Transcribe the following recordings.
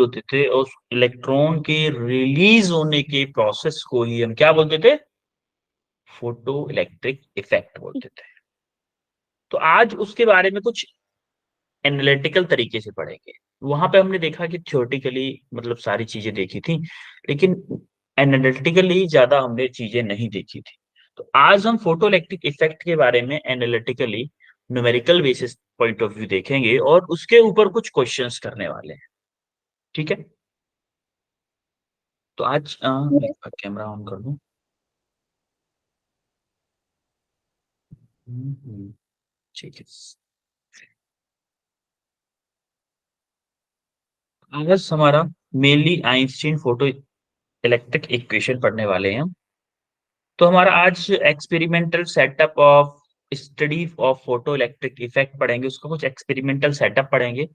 होते थे, और उस इलेक्ट्रॉन के रिलीज होने के प्रोसेस को ही हम क्या बोलते थे? फोटो इलेक्ट्रिक इफेक्ट बोलते थे। तो आज उसके बारे में कुछ एनालिटिकल तरीके से पढ़ेंगे। वहां पे हमने देखा कि थ्योरेटिकली मतलब सारी चीजें देखी थी, लेकिन एनालिटिकली ज्यादा हमने चीजें नहीं देखी थी। तो आज हम फोटो इलेक्ट्रिक इफेक्ट के बारे में analytically numerical basis point of view देखेंगे और उसके ऊपर कुछ क्वेश्चंस करने वाले हैं। ठीक है, तो आज मैं कैमरा ऑन कर दूं। ठीक है, आज हमारा mainly Einstein photo electric equation पढ़ने वाले हैं हम। तो हमारा आज experimental setup of study of photo electric effect पढ़ेंगे, उसका कुछ एक्सपेरिमेंटल सेटअप पढ़ेंगे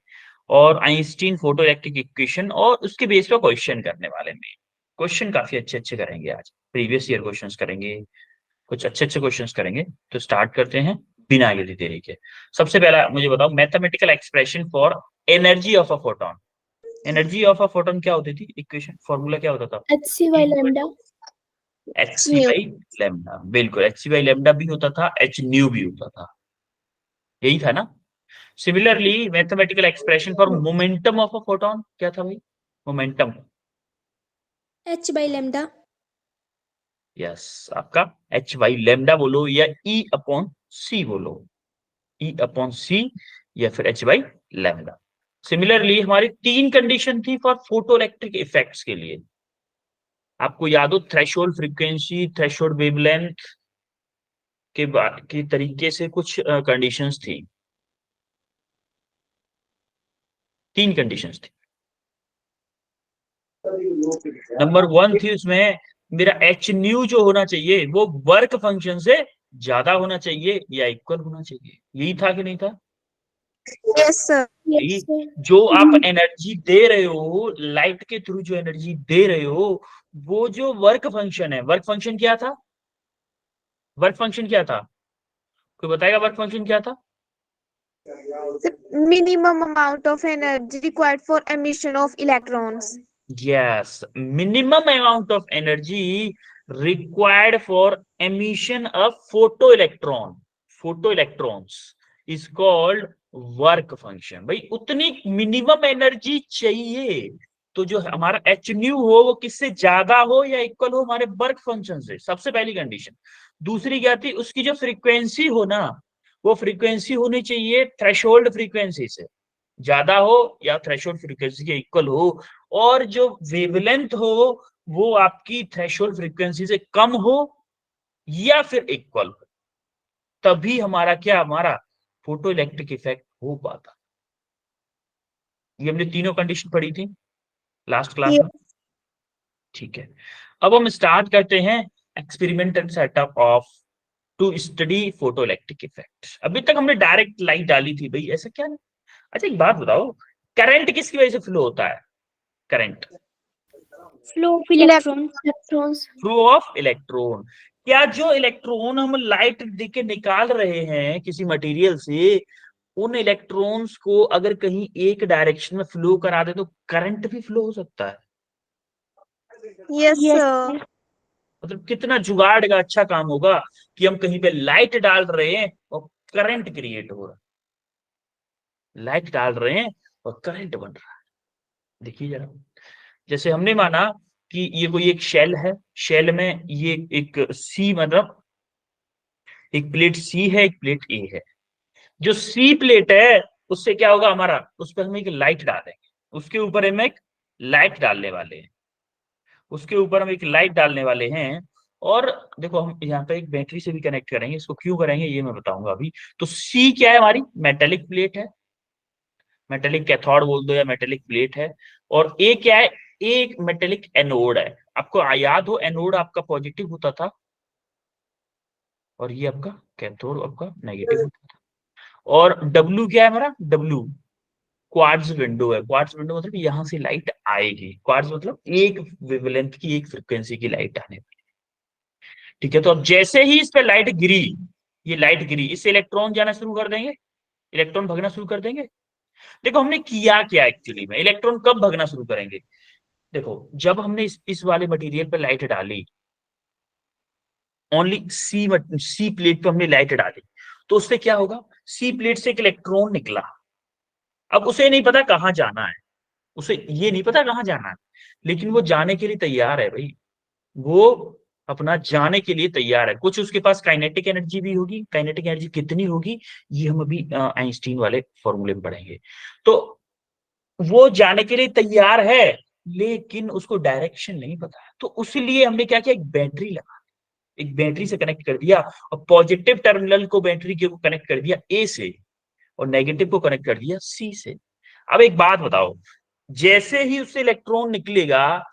और आइंस्टीन फोटो इलेक्ट्रिक इक्वेशन और उसके बेस पे क्वेश्चन करने वाले हैं। क्वेश्चन काफी अच्छे अच्छे करेंगे आज, प्रीवियस ईयर क्वेश्चंस करेंगे, कुछ अच्छे अच्छे क्वेश्चंस करेंगे। तो स्टार्ट करते हैं बिना किसी देरी के। सबसे पहला मुझे बताओ, mathematical expression for energy of a photon. Energy of a photon क्या होती थी? इक्वेशन फॉर्मूला क्या होता था? H C by lambda H C nu. By lambda. बिल्कुल, एच सी बाई लेमडा भी होता था, एच न्यू भी होता था, यही था ना। Similarly mathematical expression for momentum of a photon क्या था भाई? Momentum. H by lambda. Yes, आपका एच बाई लेमडा बोलो या ई अपॉन सी बोलो, ई अपॉन सी या फिर एच बाई लेमडा। सिमिलरली हमारी तीन कंडीशन थी फॉर फोटो इलेक्ट्रिक इफेक्ट्स के लिए। आपको याद हो, थ्रेशोल्ड फ्रीक्वेंसी, थ्रेशोल्ड वेवलेंथ के तरीके से कुछ कंडीशंस थी, तीन कंडीशंस थी। नंबर वन थी उसमें, मेरा एच न्यू जो होना चाहिए वो वर्क फंक्शन से ज्यादा होना चाहिए या इक्वल होना चाहिए, यही था कि नहीं था? Yes sir. भाई, जो आप एनर्जी दे रहे हो लाइट के थ्रू, जो एनर्जी दे रहे हो, वो जो वर्क फंक्शन है, वर्क फंक्शन क्या था? वर्क फंक्शन क्या था? कोई बताएगा वर्क फंक्शन क्या था? Minimum amount of energy required for emission of electrons. Yes, minimum amount of energy required for emission of photoelectron, photoelectrons is called work function। भाई उतनी मिनिमम एनर्जी चाहिए, तो जो हमारा एच न्यू हो वो किससे ज्यादा हो या इक्वल हो हमारे वर्क फंक्शन से, सबसे पहली कंडीशन। दूसरी क्या थी? उसकी जो फ्रीक्वेंसी हो ना, वो फ्रीक्वेंसी होनी चाहिए थ्रेशोल्ड फ्रीक्वेंसी से ज्यादा हो या थ्रेशोल्ड फ्रीक्वेंसी के इक्वल हो, और जो वेवलेंथ हो वो आपकी थ्रेशोल्ड फ्रीक्वेंसी से कम हो या फिर इक्वल हो, तभी हमारा क्या, हमारा फोटो इलेक्ट्रिक इफेक्ट हो पाता। ये हमने तीनों कंडीशन पढ़ी थी लास्ट क्लास में। ठीक है, अब हम स्टार्ट करते हैं experimental setup of to study photoelectric effect. अभी तक हमने डायरेक्ट लाइट डाली थी भाई, ऐसा क्या नहीं? अच्छा एक बात बताओ, करंट किसकी वजह से फ्लो होता है? Current, Flow of electrons. Flow of electron. क्या जो इलेक्ट्रॉन हम लाइट देके निकाल रहे हैं किसी मटेरियल से, उन इलेक्ट्रॉन्स को अगर कहीं एक डायरेक्शन में फ्लो करा दे तो करंट भी फ्लो हो सकता है? Yes sir. मतलब कितना जुगाड़ का अच्छा काम होगा कि हम कहीं पे लाइट डाल रहे हैं और करंट क्रिएट हो रहा है, लाइट डाल रहे हैं और करंट बन रहा है। देखिए जरा, जैसे हमने माना कि ये कोई एक शेल है, शेल में ये एक सी मतलब एक प्लेट सी है, एक प्लेट ए है। जो सी प्लेट है उससे क्या होगा हमारा, उस पर हम एक लाइट डालेंगे, उसके ऊपर हम एक लाइट डालने वाले हैं, उसके ऊपर हम एक लाइट डालने वाले हैं। और देखो हम यहाँ पे एक बैटरी से भी कनेक्ट करेंगे, इसको क्यों करेंगे ये मैं बताऊंगा अभी। तो सी क्या है? हमारी मेटेलिक प्लेट है, मेटेलिक कैथोड बोल दो या मेटेलिक प्लेट है। और ए क्या है? एक मेटेलिक एनोड है। आपको याद हो एनोड आपका पॉजिटिव होता था और ये आपका कैथोड आपका नेगेटिव होता था। और डब्ल्यू क्या है हमारा? डब्ल्यू क्वार्ट्ज विंडो है। क्वार्ट्ज विंडो मतलब यहां से लाइट आएगी, क्वार्ट्ज मतलब एक वेवलेंथ की, एक फ्रीक्वेंसी की लाइट आने वाली। ठीक है, तो अब जैसे ही इस पे लाइट गिरी, ये लाइट गिरी, इससे इलेक्ट्रॉन जाना शुरू कर देंगे, इलेक्ट्रॉन भगना शुरू कर देंगे। देखो हमने किया क्या एक्चुअली में, इलेक्ट्रॉन कब भगना शुरू करेंगे? देखो जब हमने इस वाले मटेरियल पे लाइट डाली, ओनली सी प्लेट पे हमने लाइट डाली, तो उससे क्या होगा, सी प्लेट से एक इलेक्ट्रॉन निकला। अब उसे नहीं पता कहाँ जाना है, उसे ये नहीं पता कहाँ जाना है, लेकिन वो जाने के लिए तैयार है भाई, वो अपना जाने के लिए तैयार है। कुछ उसके पास काइनेटिक एनर्जी भी होगी, काइनेटिक एनर्जी कितनी होगी ये हम अभी आइंस्टीन वाले फॉर्मूले में पढ़ेंगे। तो वो जाने के लिए तैयार है, लेकिन उसको डायरेक्शन नहीं पता है, तो उसलिए हमने क्या किया, एक बैटरी लगा, एक बैटरी से कनेक्ट कर दिया, और पॉजिटिव टर्मिनल को बैटरी के को कनेक्ट कर दिया ए से, और नेगेटिव को कनेक्ट कर दिया सी से। अब एक बात बताओ, जैसे ही उससे इलेक्ट्रॉन निकलेगा,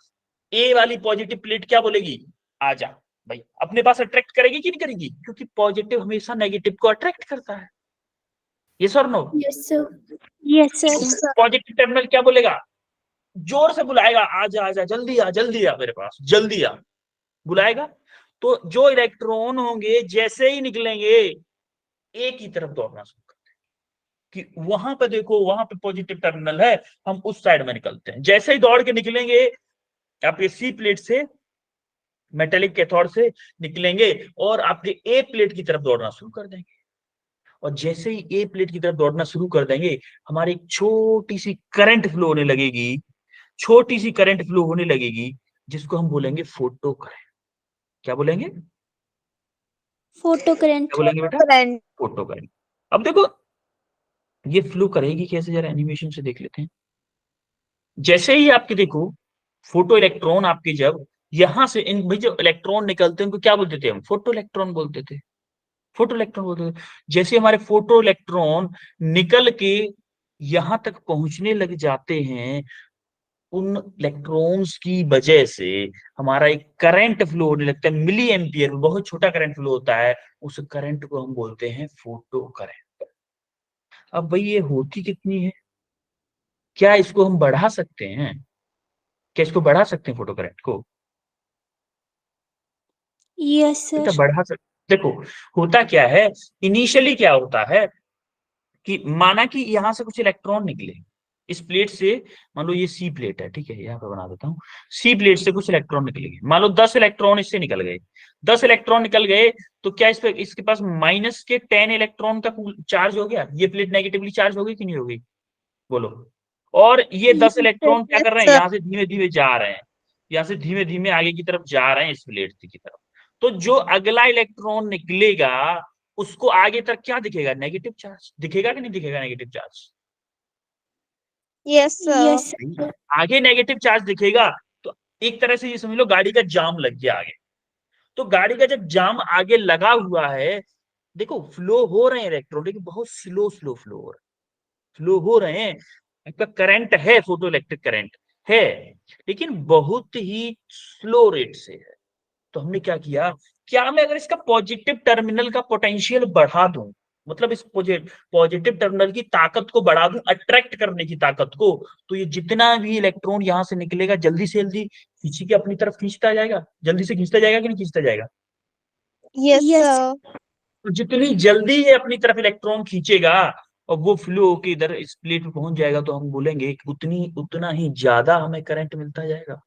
ए वाली पॉजिटिव प्लेट क्या बोलेगी, आजा भाई, अपने पास अट्रैक्ट करेगी कि नहीं करेगी, क्योंकि पॉजिटिव हमेशा नेगेटिव को अट्रैक्ट करता है, ये sir no. Yes sir. Yes sir. Positive terminal क्या बोलेगा, जोर से बुलाएगा, आजा आजा, जल्दी आ मेरे पास, जल्दी आ, बुलाएगा। तो जो इलेक्ट्रॉन होंगे जैसे ही निकलेंगे, ए की तरफ दौड़ना शुरू करते हैं कि वहां पे देखो, वहां पे पॉजिटिव टर्मिनल है, हम उस साइड में निकलते हैं। जैसे ही दौड़ के निकलेंगे आपके सी प्लेट से, मेटेलिक कैथोड से निकलेंगे, और आपके ए प्लेट की तरफ दौड़ना शुरू कर देंगे। और जैसे ही ए प्लेट की तरफ दौड़ना शुरू कर देंगे, हमारी एक छोटी सी करंट फ्लो होने लगेगी, छोटी सी करंट फ्लो होने लगेगी, जिसको हम बोलेंगे फोटो करंट। क्या बोलेंगे, फोटो करंट। क्या बोलेंगे बेटा, Current. Photo current. अब देखो ये फ्लो करेगी कैसे, जरा एनिमेशन से देख लेते हैं। जैसे ही आपके देखो फोटो इलेक्ट्रॉन आपके जब यहां से, इन भाई जो इलेक्ट्रॉन निकलते हैं उनको क्या बोलते थे हम, फोटो इलेक्ट्रॉन बोलते थे, फोटो इलेक्ट्रॉन बोलते थे। जैसे हमारे फोटो इलेक्ट्रॉन निकल के यहां तक पहुंचने लग जाते हैं, उन इलेक्ट्रॉन्स की वजह से हमारा एक करंट फ्लो होने लगता है, मिली एम्पियर में बहुत छोटा करंट फ्लो होता है, उस करंट को हम बोलते हैं फोटो करंट। अब भाई ये होती कितनी है, क्या इसको हम बढ़ा सकते हैं, क्या इसको बढ़ा सकते हैं फोटो करंट को? यस बेटा सर। बढ़ा सकते, देखो होता क्या है, इनिशियली क्या होता है कि माना कि यहां से कुछ इलेक्ट्रॉन निकले इस प्लेट से, मान लो ये सी प्लेट है, ठीक है, यहाँ पे बना देता हूँ, सी प्लेट से कुछ इलेक्ट्रॉन निकलेंगे, मान लो 10 इलेक्ट्रॉन इससे निकल गए, 10 इलेक्ट्रॉन निकल गए, तो क्या इस पे इसके पास माइनस के 10 इलेक्ट्रॉन का चार्ज हो गया, ये प्लेट नेगेटिवली चार्ज होगी कि नहीं होगी, बोलो। और ये 10 यस सर। इलेक्ट्रॉन क्या कर रहे हैं, Yes, यहाँ से धीमे धीमे जा रहे हैं, यहाँ से धीमे धीमे आगे की तरफ जा रहे हैं इस प्लेट की तरफ। तो जो अगला इलेक्ट्रॉन निकलेगा उसको आगे तक क्या दिखेगा, नेगेटिव चार्ज दिखेगा कि नहीं दिखेगा, negative charge. yes, sir. Yes sir. आगे नेगेटिव चार्ज दिखेगा, तो एक तरह से ये समझ लो गाड़ी का जाम लग गया आगे। तो गाड़ी का जब जाम आगे लगा हुआ है, देखो फ्लो हो रहे हैं इलेक्ट्रॉन, लेकिन बहुत स्लो स्लो फ्लो हो रहे हैं, फ्लो हो रहे हैं, आपका करंट है, फोटो इलेक्ट्रिक करंट है, लेकिन बहुत ही स्लो रेट से है। तो हमने क्या किया, क्या मैं अगर इसका पॉजिटिव टर्मिनल का पोटेंशियल बढ़ा दूं, मतलब इस पॉजिटिव टर्मिनल की ताकत को बढ़ा दूं, अट्रैक्ट करने की ताकत को, तो ये जितना भी इलेक्ट्रॉन यहां से निकलेगा जल्दी से जल्दी खींची के अपनी तरफ खींचता जाएगा, जल्दी से खींचता जाएगा कि नहीं खींचता जाएगा। Yes, Yes. sir. तो जितनी जल्दी ये अपनी तरफ इलेक्ट्रॉन खींचेगा और वो फ्लो होके इधर इस प्लेट पे पहुंच जाएगा, तो हम बोलेंगे कि उतनी उतना ही ज्यादा हमें करंट मिलता जाएगा,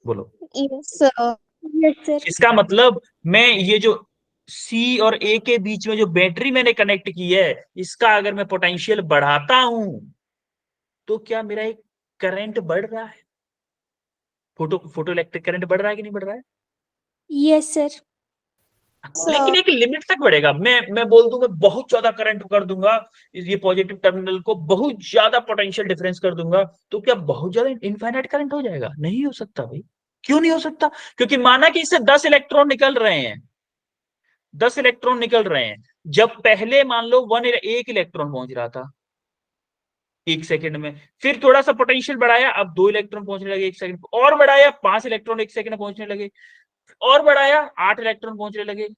बोलो। Yes, sir. Yes sir. इसका मतलब मैं ये जो सी और ए के बीच में जो बैटरी मैंने कनेक्ट की है, इसका अगर मैं पोटेंशियल बढ़ाता हूं, तो क्या मेरा एक करंट बढ़ रहा है, फोटो इलेक्ट्रिक करंट बढ़ रहा है कि नहीं बढ़ रहा है? Yes sir. लेकिन एक लिमिट तक बढ़ेगा। मैं बोल दूंगा बहुत ज्यादा करंट कर दूंगा, ये पॉजिटिव टर्मिनल को बहुत ज्यादा पोटेंशियल डिफरेंस कर दूंगा, तो क्या बहुत ज्यादा इनफाइनाइट करंट हो जाएगा? नहीं हो सकता भाई। क्यों नहीं हो सकता? क्योंकि माना कि इससे 10 इलेक्ट्रॉन निकल रहे हैं, 10 इलेक्ट्रॉन निकल रहे हैं, जब पहले मान लो एक इलेक्ट्रॉन पहुंच रहा था एक सेकंड में, फिर थोड़ा सा पोटेंशियल बढ़ाया, अब 2 इलेक्ट्रॉन पहुंचने लगे एक सेकंड, और बढ़ाया 5 इलेक्ट्रॉन एक सेकंड में पहुंचने लगे, और बढ़ाया 8 इलेक्ट्रॉन पहुंचने लगे,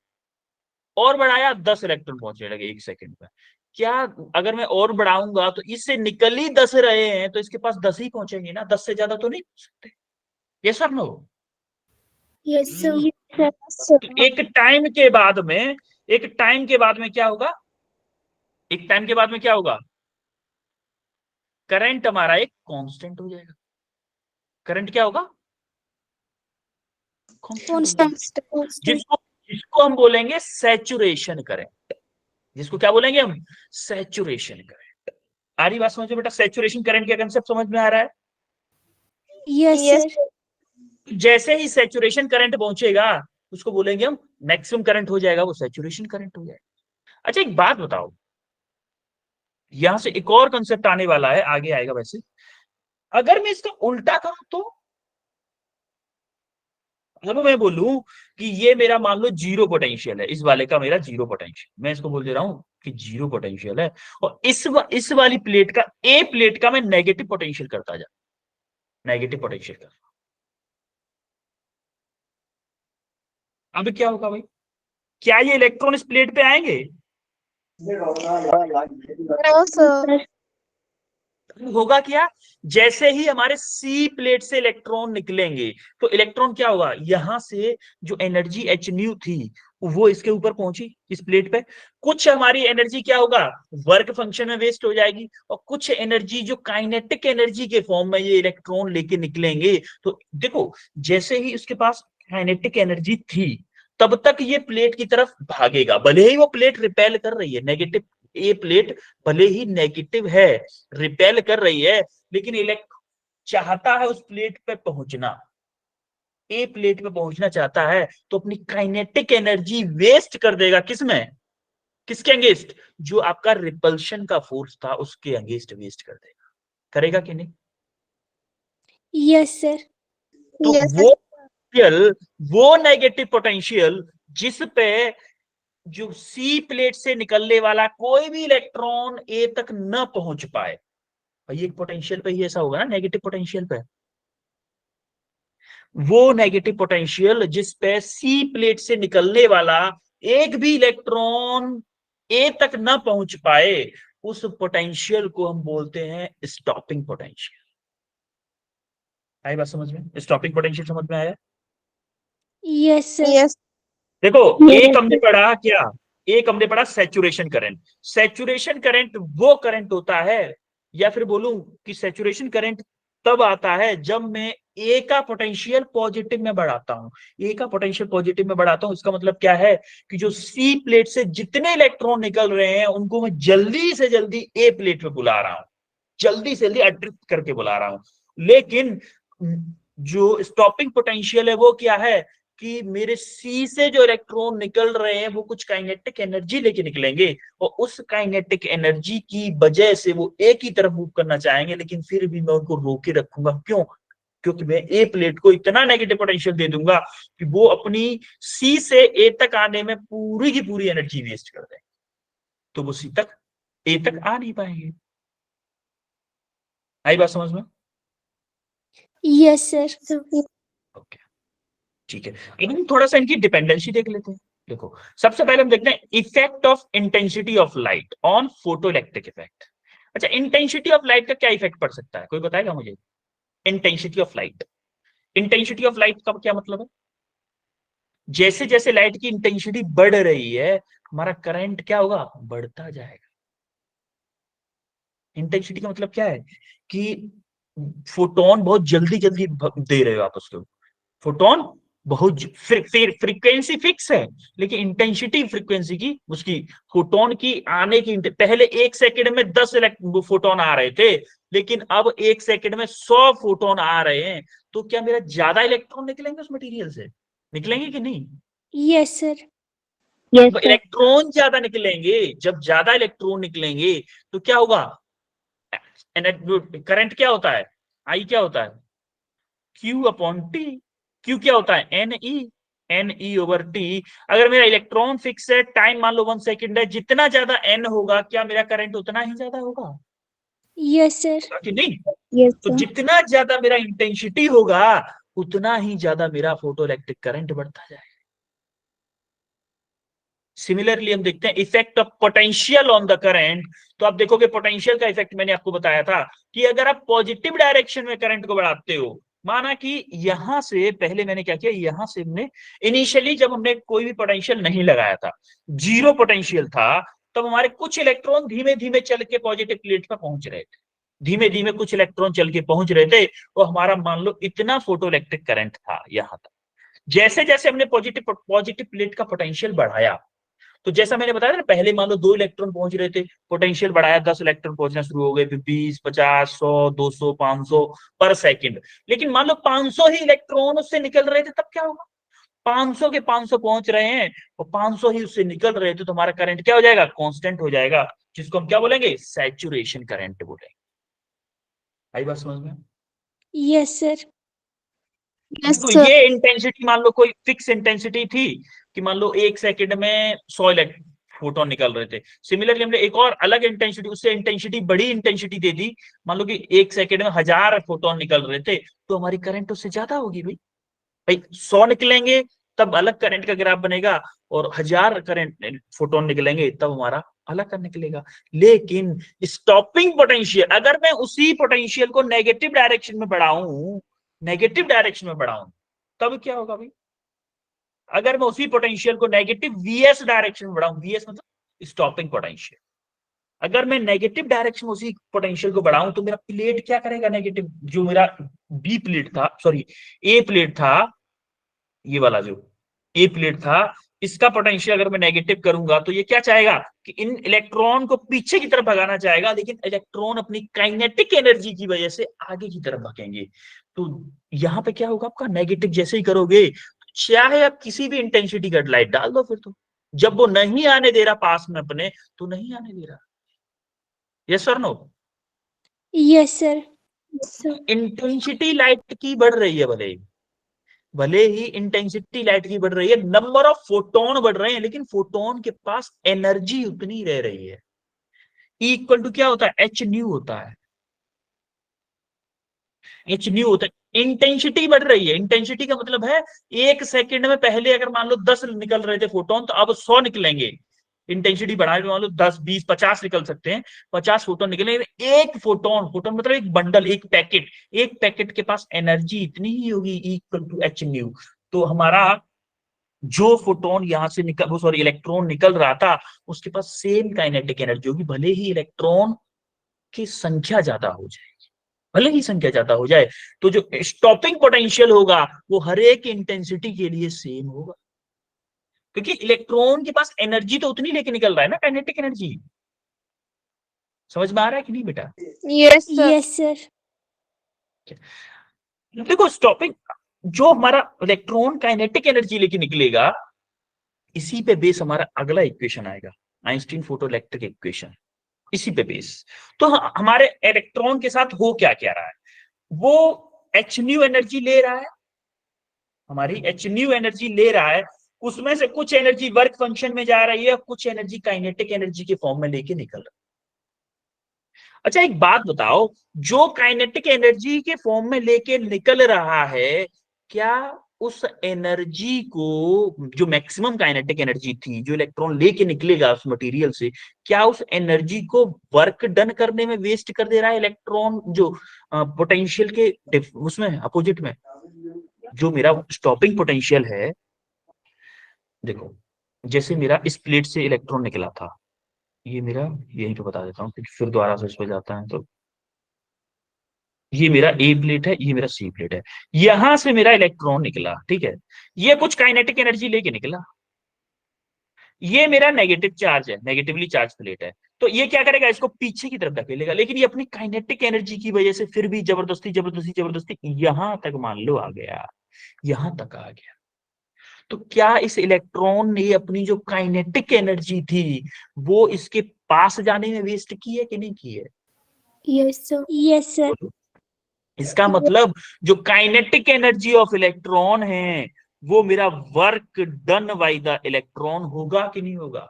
और बढ़ाया 10 इलेक्ट्रॉन पहुंचने लगे एक सेकंड में। क्या अगर मैं और बढ़ाऊंगा तो इससे निकल ही 10 रहे हैं, तो इसके पास 10 ही पहुंचेंगे ना, 10 से ज्यादा तो नहीं पहुंच सकते। ये सब नो। Yes sir. तो एक टाइम के बाद में, एक टाइम के बाद में क्या होगा, एक टाइम के बाद में क्या होगा, करंट हमारा एक कांस्टेंट हो जाएगा। करंट क्या होगा? कांस्टेंट। Constant. जिसको जिसको हम बोलेंगे सैचुरेशन करंट। जिसको क्या बोलेंगे हम? Saturation current. आ रही बात समझ में बेटा? सैचुरेशन करंट का कंसेप्ट समझ में आ रहा है? Yes, Yes. sir. जैसे ही सैचुरेशन करंट पहुंचेगा उसको बोलेंगे हम मैक्सिमम करंट हो जाएगा, वो सैचुरेशन करंट हो जाएगा। अच्छा एक बात बताओ, यहां से एक और कंसेप्ट आने वाला है, आगे आएगा वैसे। अगर मैं इसका उल्टा करूं तो, अब मैं बोलूं कि ये मेरा मान लो जीरो पोटेंशियल है, इस वाले का मेरा जीरो पोटेंशियल, मैं इसको बोल दे रहा हूं कि जीरो पोटेंशियल है, और इस वाली प्लेट का, ए प्लेट का मैं नेगेटिव पोटेंशियल करता जा, नेगेटिव पोटेंशियल कर। अब क्या होगा भाई? क्या ये इलेक्ट्रॉन इस प्लेट पे आएंगे? No, sir. होगा क्या? जैसे ही हमारे सी प्लेट से इलेक्ट्रॉन निकलेंगे तो इलेक्ट्रॉन क्या होगा, यहां से जो एनर्जी एच न्यू थी वो इसके ऊपर पहुंची, इस प्लेट पे। कुछ हमारी एनर्जी क्या होगा, वर्क फंक्शन में वेस्ट हो जाएगी, और कुछ एनर्जी जो काइनेटिक एनर्जी के फॉर्म में ये इलेक्ट्रॉन लेके निकलेंगे। तो देखो, जैसे ही उसके पास काइनेटिक एनर्जी थी तब तक ये प्लेट की तरफ भागेगा, भले ही वो प्लेट रिपेल कर रही है, नेगेटिव, ये प्लेट भले ही नेगेटिव है, रिपेल कर रही है, लेकिन इलेक्ट्रॉन चाहता है उस प्लेट पे पहुंचना, ए प्लेट पे पहुंचना चाहता है, तो अपनी काइनेटिक एनर्जी वेस्ट कर देगा, किसमें? किसके अगेंस्ट? जो आपका रिपल्शन का फोर्स था उसके अगेंस्ट वेस्ट कर देगा। करेगा कि नहीं? Yes, sir. तो Yes, sir. वो नेगेटिव पोटेंशियल जिस पे जो सी प्लेट से निकलने वाला कोई भी इलेक्ट्रॉन ए तक न पहुंच पाए, भाई एक पोटेंशियल पे ही ऐसा होगा ना, नेगेटिव पोटेंशियल पे। वो नेगेटिव पोटेंशियल जिस पे सी प्लेट से निकलने वाला एक भी इलेक्ट्रॉन ए तक न पहुंच पाए, उस पोटेंशियल को हम बोलते हैं स्टॉपिंग पोटेंशियल। आई बात समझ में? स्टॉपिंग पोटेंशियल समझ में आया? Yes, sir. Yes. देखो, Yes, एक हमने पढ़ा क्या, एक हमने पढ़ा सैचुरेशन करंट। सैचुरेशन करंट वो करंट होता है, या फिर बोलूं कि सैचुरेशन करंट तब आता है जब मैं ए का पोटेंशियल पॉजिटिव में बढ़ाता हूं। ए का पोटेंशियल पॉजिटिव में बढ़ाता हूं, इसका मतलब क्या है कि जो सी प्लेट से जितने इलेक्ट्रॉन निकल रहे हैं उनको मैं जल्दी से जल्दी ए प्लेट पे बुला रहा हूं, जल्दी से जल्दी अट्रैक्ट करके बुला रहा हूं। लेकिन जो स्टॉपिंग पोटेंशियल है वो क्या है कि मेरे सी से जो इलेक्ट्रॉन निकल रहे हैं वो कुछ काइनेटिक एनर्जी लेके निकलेंगे, और उस काइनेटिक एनर्जी की वजह से वो ए की तरफ मूव करना चाहेंगे, लेकिन फिर भी मैं उनको रोके रखूंगा। क्यों? क्योंकि मैं ए प्लेट को इतना नेगेटिव पोटेंशियल दे दूंगा कि वो अपनी सी से ए तक आने में पूरी की पूरी एनर्जी वेस्ट कर देंगे, तो वो सी तक, ए तक आ नहीं पाएंगे। आई बात समझ में? Yes, sir. ओके, ठीक है। अब हम थोड़ा सा इनकी डिपेंडेंसी देख लेते हैं। देखो, सबसे पहले हम देखते हैं effect of intensity of light on photo electric effect. अच्छा, इंटेंसिटी ऑफ लाइट का क्या इफेक्ट पड़ सकता है, कोई बताएगा मुझे? Intensity of light, intensity of light का क्या मतलब है? जैसे जैसे लाइट की इंटेंसिटी बढ़ रही है हमारा करंट क्या होगा, बढ़ता जाएगा। इंटेंसिटी का मतलब क्या है कि फोटोन बहुत जल्दी जल्दी दे रहे हो आप उसको, फोटोन बहुत फ्रीक्वेंसी फिक्स है, लेकिन इंटेंसिटी फ्रीक्वेंसी की उसकी फोटोन की आने की, पहले 1 सेकंड में 10 फोटोन आ रहे थे, लेकिन अब 1 सेकंड में 100 फोटोन आ रहे हैं। तो क्या मेरा ज्यादा इलेक्ट्रॉन निकलेंगे उस मटेरियल से? निकलेंगे कि नहीं? Yes, sir. Yes, sir. Electron ज्यादा निकलेंगे, जब ज्यादा इलेक्ट्रॉन निकलेंगे तो क्या होगा, करंट क्या होता है, आई क्या होता है, क्यू अपॉन टी। क्यू क्या होता है, N E, N E over T. अगर मेरा इलेक्ट्रॉन फिक्स है, टाइम मान लो 1 सेकंड है, जितना ज्यादा एन होगा क्या मेरा करंट उतना ही ज्यादा होगा Yes, sir. कि नहीं? Yes, तो sir. जितना ज्यादा मेरा इंटेंसिटी होगा उतना ही ज्यादा मेरा फोटो इलेक्ट्रिक करंट बढ़ता जाएगा। सिमिलरली हम देखते हैं effect of potential on the current. तो आप देखोगे पोटेंशियल का इफेक्ट मैंने आपको बताया था कि अगर आप पॉजिटिव डायरेक्शन में करंट को बढ़ाते हो, माना कि यहां से पहले मैंने क्या किया, यहां से हमने इनिशियली जब हमने कोई भी पोटेंशियल नहीं लगाया था, जीरो पोटेंशियल था, तब हमारे कुछ इलेक्ट्रॉन धीमे धीमे चल के पॉजिटिव प्लेट पर पहुंच रहे थे। धीमे धीमे कुछ इलेक्ट्रॉन चल के पहुंच रहे थे, और हमारा मान लो इतना फोटो इलेक्ट्रिक करंट था यहां तक। जैसे जैसे हमने पॉजिटिव प्लेट का पोटेंशियल बढ़ाया, तो जैसा मैंने बताया ना, पहले मान लो 2 इलेक्ट्रॉन पहुंच रहे थे, पोटेंशियल बढ़ाया, 10 इलेक्ट्रॉन पहुंचना शुरू हो गए, फिर 20, 50, 100, 200, 500 पर सेकंड। लेकिन मान लो 500 ही इलेक्ट्रॉन उससे निकल रहे थे, तब क्या होगा? 500 के 500 पहुंच रहे हैं और 500 ही उससे निकल रहे थे, तो हमारा करंट क्या हो जाएगा? कांस्टेंट हो जाएगा, जिसको हम क्या बोलेंगे? सैचुरेशन करंट बोलेंगे। आई बात समझ में? Yes, sir. Yes, तो sir. ये इंटेंसिटी मान लो कोई फिक्स इंटेंसिटी थी कि मान लो 1 सेकंड में 100 फोटोन निकल रहे थे। सिमिलरली हमने एक और अलग इंटेंसिटी, उससे इंटेंसिटी बड़ी इंटेंसिटी दे दी, मान लो कि 1 सेकंड में 1000 फोटोन निकल रहे थे, तो हमारी करंट उससे ज्यादा होगी भाई। भाई 100 निकलेंगे तब अलग करंट का ग्राफ बनेगा, और 1000 करंट फोटोन निकलेंगे तब हमारा अलग करंट निकलेगा। लेकिन स्टॉपिंग पोटेंशियल, अगर मैं उसी पोटेंशियल को नेगेटिव डायरेक्शन में बढ़ाऊं, तब क्या होगा भाई? अगर मैं उसी पोटेंशियल को नेगेटिव वीएस डायरेक्शन में बढ़ाऊं, वीएस मतलब स्टॉपिंग पोटेंशियल, अगर मैं नेगेटिव डायरेक्शन में उसी पोटेंशियल को बढ़ाऊं, तो मेरा प्लेट क्या करेगा? नेगेटिव, जो मेरा बी प्लेट था, सॉरी ए प्लेट था, ये वाला जो ए प्लेट था, इसका पोटेंशियल अगर मैं नेगेटिव करूंगा, तो ये क्या चाहेगा कि इन इलेक्ट्रॉन को पीछे की तरफ भगाना चाहेगा, लेकिन इलेक्ट्रॉन अपनी काइनेटिक एनर्जी की वजह से आगे की तरफ भगेंगे। तो यहां पे क्या होगा आपका? नेगेटिव जैसे ही करोगे, चाहे आप किसी भी इंटेंसिटी का लाइट डाल दो, फिर तो जब वो नहीं आने दे रहा पास में अपने, तो नहीं आने दे रहा। यस और no? Yes, sir. Intensity light की बढ़ रही है, भले ही इंटेंसिटी लाइट की बढ़ रही है, नंबर ऑफ फोटोन बढ़ रहे हैं, लेकिन फोटोन के पास एनर्जी उतनी रह रही है। इक्वल टू क्या होता है? एच न्यू होता है। एच न्यू होता है। इंटेंसिटी बढ़ रही है, इंटेंसिटी का मतलब है 1 सेकंड में, पहले अगर मान लो 10 निकल रहे थे फोटोन, तो अब 100 निकलेंगे। इंटेंसिटी बढ़ा मान लो 10, 20, 50 निकल सकते हैं, 50 फोटोन निकलेंगे। एक फोटोन, फोटोन मतलब एक बंडल, एक पैकेट के पास एनर्जी इतनी ही होगी, इक्वल टू एच न्यू। तो हमारा जो फोटोन यहां से निकल, वो सॉरी इलेक्ट्रॉन निकल रहा था, उसके पास सेम काइनेटिक एनर्जी होगी, भले ही इलेक्ट्रॉन की संख्या ज्यादा हो जाए, भले ही संख्या ज्यादा हो जाए। तो जो स्टॉपिंग पोटेंशियल होगा वो हर एक इंटेंसिटी के लिए सेम होगा, क्योंकि इलेक्ट्रॉन के पास एनर्जी तो उतनी लेके निकल रहा है ना, काइनेटिक एनर्जी। समझ में आ रहा है कि नहीं बेटा? Yes, sir. Yes, sir. देखो स्टॉपिंग, जो हमारा इलेक्ट्रॉन काइनेटिक एनर्जी लेके निकलेगा, इसी पे बेस हमारा अगला इक्वेशन आएगा, आइंस्टीन फोटो इलेक्ट्रिक इक्वेशन, इसी पे बेस। तो हमारे इलेक्ट्रॉन के साथ हो क्या क्या रहा है? वो एच न्यू एनर्जी ले रहा है, हमारी एच न्यू एनर्जी ले रहा है, उसमें से कुछ एनर्जी वर्क फंक्शन में जा रही है, कुछ एनर्जी काइनेटिक एनर्जी के फॉर्म में लेके निकल रहा है। अच्छा एक बात बताओ, जो काइनेटिक एनर्जी के फॉर्म में लेके निकल रहा है, क्या उस एनर्जी को, जो मैक्सिमम काइनेटिक एनर्जी थी, जो इलेक्ट्रॉन लेके निकलेगा उस मटेरियल से, क्या उस एनर्जी को वर्क डन करने में वेस्ट कर दे रहा है इलेक्ट्रॉन, जो पोटेंशियल के उसमें अपोजिट में? जो मेरा स्टॉपिंग पोटेंशियल है, देखो जैसे मेरा इस प्लेट से इलेक्ट्रॉन निकला था, ये मेरा, यहीं पे बता देता हूँ क्योंकि फिर दोबारा से इस पे जाता है, तो ये मेरा ए प्लेट है, ये मेरा सी प्लेट है, यहां से मेरा इलेक्ट्रॉन निकला, ठीक है, ये कुछ काइनेटिक एनर्जी लेके निकला, ये मेरा नेगेटिव चार्ज है, नेगेटिवली चार्ज प्लेट है, तो ये क्या करेगा? इसको पीछे की तरफ धकेलेगा, लेकिन ये अपनी काइनेटिक एनर्जी की वजह से फिर भी जबरदस्ती जबरदस्ती जबरदस्ती यहां तक मान लो आ गया, यहां तक आ गया। तो क्या इस इलेक्ट्रॉन ने अपनी जो काइनेटिक एनर्जी थी, वो इसके पास जाने में वेस्ट की है कि नहीं की है? Yes, sir. Yes, sir. इसका मतलब जो काइनेटिक एनर्जी ऑफ इलेक्ट्रॉन है, वो मेरा work done by the electron होगा कि नहीं होगा?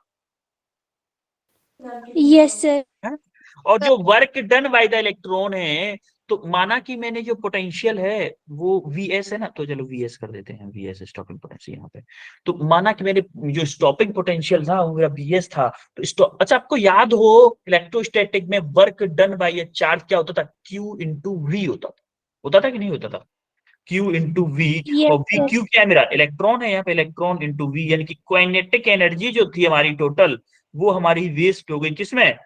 Yes, sir. है? और जो work done by the electron है, तो माना कि मैंने जो पोटेंशियल है वो Vs है ना, तो चलो Vs कर देते हैं, Vs स्टॉपिंग पोटेंशियल यहाँ पे। तो माना कि मैंने जो स्टॉपिंग पोटेंशियल था वो मेरा Vs था, तो अच्छा आपको याद हो इलेक्ट्रोस्टैटिक में वर्क डन बाय ए चार्ज क्या होता था? Q इंटू वी होता था कि नहीं होता था? Q इंटू वी, Yes, और वी sir. क्यू क्या है? मेरा इलेक्ट्रॉन है यहाँ पे, इलेक्ट्रॉन इंटू वी, यानी कि काइनेटिक एनर्जी जो थी हमारी टोटल, वो हमारी वेस्ट हो गई किसमें?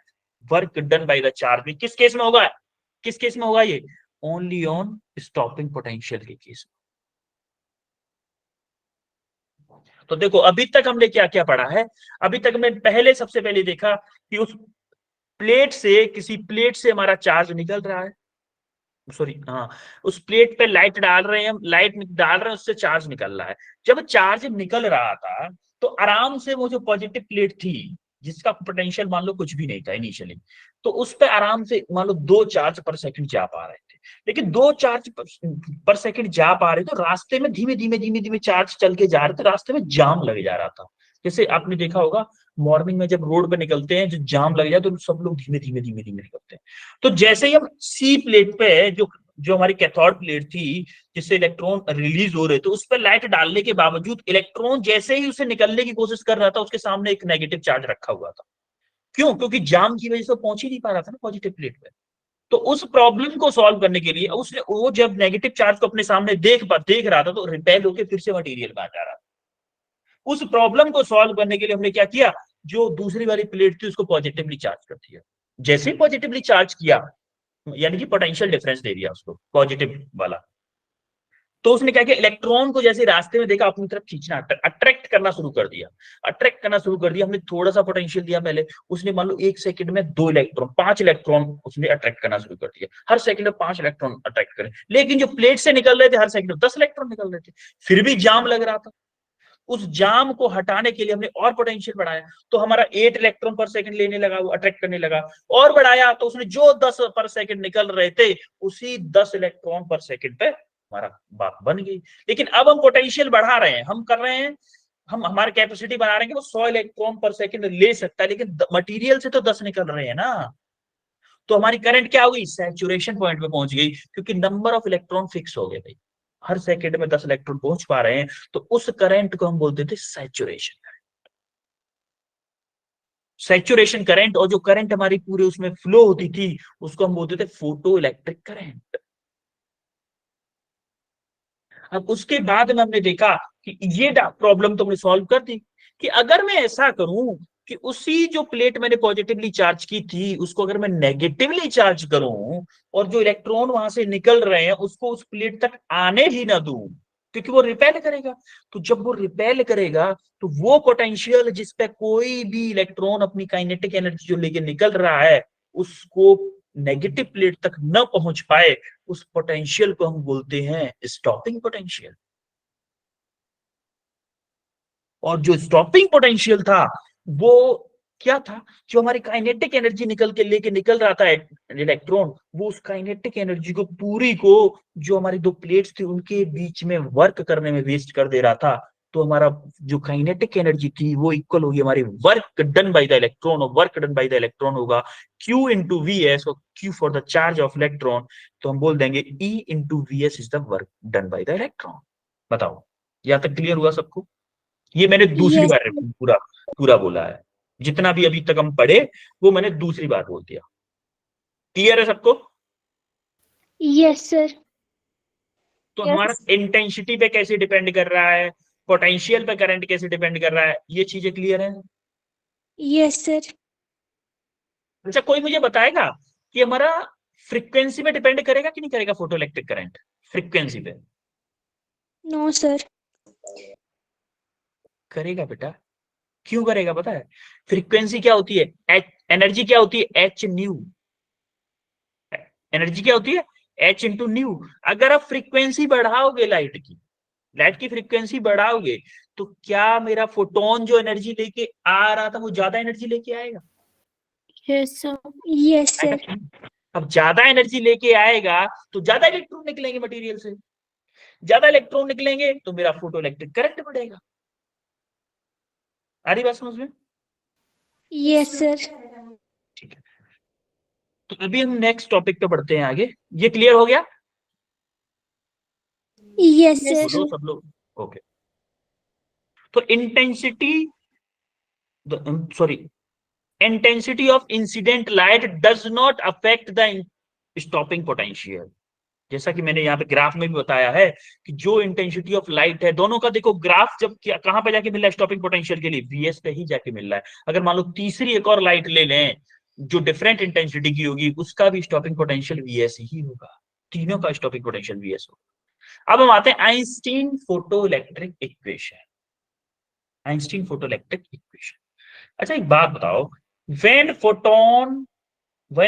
Work done by the charge में। किस केस में होगा? किस केस में होगा ये? ओनली ऑन स्टॉपिंग पोटेंशियल के केस में। तो देखो अभी तक हमने क्या क्या पढ़ा है। अभी तक हमने पहले सबसे पहले देखा कि उस प्लेट से, किसी प्लेट से हमारा चार्ज निकल रहा है, सॉरी हाँ, उस प्लेट पे लाइट डाल रहे हैं हम, लाइट डाल रहे हैं, उससे चार्ज निकल रहा है। जब चार्ज निकल रहा था तो आराम से वो जो पॉजिटिव प्लेट थी जिसका पोटेंशियल मान लो कुछ भी नहीं था इनिशियली, तो उस पे आराम से मान लो 2 चार्ज पर सेकंड जा पा रहे थे। लेकिन 2 चार्ज पर सेकंड जा पा रहे तो रास्ते में धीमे धीमे धीमे धीमे चार्ज चल के जा रहे थे, रास्ते में जाम लग जा रहा था। जैसे आपने देखा होगा मॉर्निंग में जब रोड पे निकलते हैं, जो जाम लग जाए तो सब लोग धीमे धीमे धीमे धीमे निकलते हैं। तो जैसे ही हम सी प्लेट पे, जो जो हमारी कैथोड प्लेट थी जिससे इलेक्ट्रॉन रिलीज हो रहे थे, उस पर लाइट डालने के बावजूद इलेक्ट्रॉन जैसे ही उसे निकलने की कोशिश कर रहा था, उसके सामने एक नेगेटिव चार्ज रखा हुआ था। क्यों? क्योंकि जाम की वजह से पहुंच ही नहीं पा रहा था ना पॉजिटिव प्लेट पे। तो उस प्रॉब्लम को सॉल्व करने के लिए उसने, वो जब नेगेटिव चार्ज को अपने सामने देख रहा था तो रिपेल होकर फिर से मटेरियल में आ जा रहा था। उस प्रॉब्लम को सॉल्व करने के लिए हमने क्या किया, जो दूसरी वाली प्लेट थी उसको पॉजिटिवली चार्ज कर दिया। जैसे ही पॉजिटिवली चार्ज किया, यानी कि पोटेंशियल डिफरेंस दे दिया उसको पॉजिटिव वाला, तो उसने क्या किया, इलेक्ट्रॉन को जैसे रास्ते में देखा अपनी तरफ खींचना, अट्रैक्ट करना शुरू कर दिया। अट्रैक्ट करना शुरू कर दिया, हमने थोड़ा सा पोटेंशियल दिया पहले, उसने मान लो 1 सेकंड में 2 इलेक्ट्रॉन, 5 इलेक्ट्रॉन उसने अट्रैक्ट करना शुरू कर दिया। हर सेकंड में 5 इलेक्ट्रॉन अट्रैक्ट करे, लेकिन जो प्लेट से निकल रहे थे हर सेकंड में 10 इलेक्ट्रॉन निकल रहे थे, फिर भी जाम लग रहा था। उस जाम को हटाने के लिए हमने और पोटेंशियल बढ़ाया, तो हमारा 8 इलेक्ट्रॉन पर सेकंड लेने लगा, वो अट्रैक्ट करने लगा। और बढ़ाया तो उसने जो 10 पर सेकंड निकल रहे थे, उसी 10 इलेक्ट्रॉन पर सेकंड पे हमारा बात बन गई। लेकिन अब हम पोटेंशियल बढ़ा रहे हैं, हम कर रहे हैं, हम हमारी कैपेसिटी बना रहे हैं कि वो 100 इलेक्ट्रॉन पर सेकंड ले सकता है, लेकिन मटेरियल से तो 10 निकल रहे हैं ना। तो हमारी करंट क्या हो गई, सैचुरेशन पॉइंट पे पहुंच गई, क्योंकि नंबर ऑफ इलेक्ट्रॉन फिक्स हो गए भाई, हर सेकंड में 10 इलेक्ट्रॉन पहुंच पा रहे हैं। तो उस करंट को हम बोलते थे सैचुरेशन करंट। सैचुरेशन करंट, और जो करंट हमारी पूरे उसमें फ्लो होती थी उसको हम बोलते थे फोटो इलेक्ट्रिक करंट। अब उसके बाद में हमने देखा कि ये प्रॉब्लम तो हमने सॉल्व कर दी, कि अगर मैं ऐसा करूं कि उसी जो प्लेट मैंने पॉजिटिवली चार्ज की थी उसको अगर मैं नेगेटिवली चार्ज करूं, और जो इलेक्ट्रॉन वहां से निकल रहे हैं उसको उस प्लेट तक आने ही ना दूं, क्योंकि वो रिपेल करेगा। तो जब वो रिपेल करेगा तो वो पोटेंशियल जिस पे कोई भी इलेक्ट्रॉन अपनी काइनेटिक एनर्जी जो लेके निकल रहा है उसको नेगेटिव प्लेट तक न पहुंच पाए, उस पोटेंशियल को हम बोलते हैं स्टॉपिंग पोटेंशियल। और जो स्टॉपिंग पोटेंशियल था वो क्या था, जो हमारी काइनेटिक एनर्जी निकल के लेके निकल रहा था इलेक्ट्रॉन, वो उस काइनेटिक एनर्जी को पूरी को जो हमारी 2 प्लेट्स थी उनके बीच में वर्क करने में वेस्ट कर दे रहा था। तो हमारा जो काइनेटिक एनर्जी थी वो इक्वल होगी हमारी work done by the electron, और work done by the electron होगा Q इंटू वी एस, और Q for the charge of electron, तो हम बोल देंगे E into V S is the work done by the electron. बताओ यहां तक क्लियर हुआ सबको? ये मैंने दूसरी Yes, बार पूरा पूरा बोला है, जितना भी अभी तक हम पढ़े वो मैंने दूसरी बार बोल दिया। क्लियर है सबको? yes, sir. तो Yes. हमारा इंटेंसिटी पे कैसे डिपेंड कर रहा है, पोटेंशियल पे करंट कैसे डिपेंड कर रहा है, ये चीजें क्लियर है? Yes, sir. अच्छा कोई मुझे बताएगा कि हमारा फ्रीक्वेंसी पे डिपेंड करेगा कि नहीं करेगा फोटो इलेक्ट्रिक करंट, फ्रीक्वेंसी पे? No, sir. करेगा बेटा। क्यों करेगा पता है? फ्रीक्वेंसी क्या होती है, एनर्जी क्या होती है, एच न्यू। एनर्जी क्या होती है, एच इंटू न्यू। अगर आप फ्रीक्वेंसी बढ़ाओगे लाइट की फ्रीक्वेंसी बढ़ाओगे, तो क्या मेरा फोटोन जो एनर्जी लेके आ रहा था वो ज्यादा एनर्जी लेके आएगा? Yes, sir. Yes, sir. अब ज्यादा एनर्जी लेके आएगा तो ज्यादा इलेक्ट्रॉन निकलेंगे मटेरियल से, ज्यादा इलेक्ट्रॉन निकलेंगे तो मेरा फोटो इलेक्ट्रिक करंट बढ़ेगा। आ रही बात समझ में? Yes, sir. ठीक है, तो अभी हम नेक्स्ट टॉपिक पे बढ़ते हैं आगे। ये क्लियर हो गया? Yes, sir. बोलो सब लोग। ओके, तो intensity, sorry, intensity of incident light does not affect the stopping potential। जैसा कि मैंने यहाँ पे ग्राफ में भी बताया है कि जो इंटेंसिटी ऑफ लाइट है, दोनों का देखो ग्राफ जब कहां पे जाके मिल रहा है स्टॉपिंग पोटेंशियल के लिए, वीएस पे ही जाके मिल रहा है। अगर मान लो तीसरी एक और लाइट ले लें, जो डिफरेंट इंटेंसिटी की होगी उसका भी स्टॉपिंग पोटेंशियल Vs ही होगा, तीनों का स्टॉपिंग पोटेंशियल Vs होगा। अब हम आते हैं Einstein photo electric equation. Einstein photo electric equation, अच्छा एक बात बताओ, when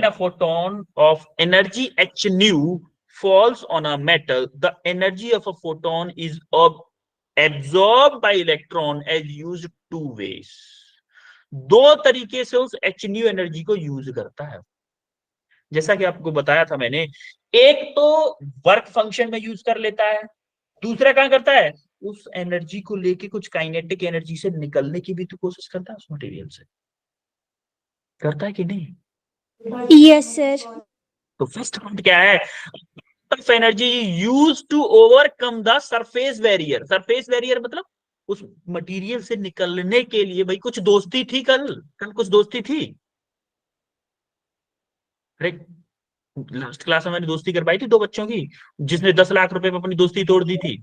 a photon of energy h nu falls on a metal, the energy of a photon is absorbed by electron as used two ways। दो तरीके से उस h nu energy को use करता है, जैसा कि आपको बताया था मैंने। एक तो वर्क फंक्शन में यूज कर लेता है, दूसरा क्या करता है, उस एनर्जी को लेके कुछ काइनेटिक एनर्जी से निकलने की भी तो कोशिश करता है उस मटेरियल से, करता है कि नहीं? Yes, sir. तो फर्स्ट पॉइंट क्या है, of energy used to overcome the surface barrier। surface barrier मतलब उस मटेरियल से निकलने के लिए, भाई कुछ दोस्ती थी, कल कुछ दोस्ती थी। लास्ट क्लास में मैंने दोस्ती करवाई थी दो बच्चों की, जिसने 10 लाख रुपए में अपनी दोस्ती तोड़ दी थी।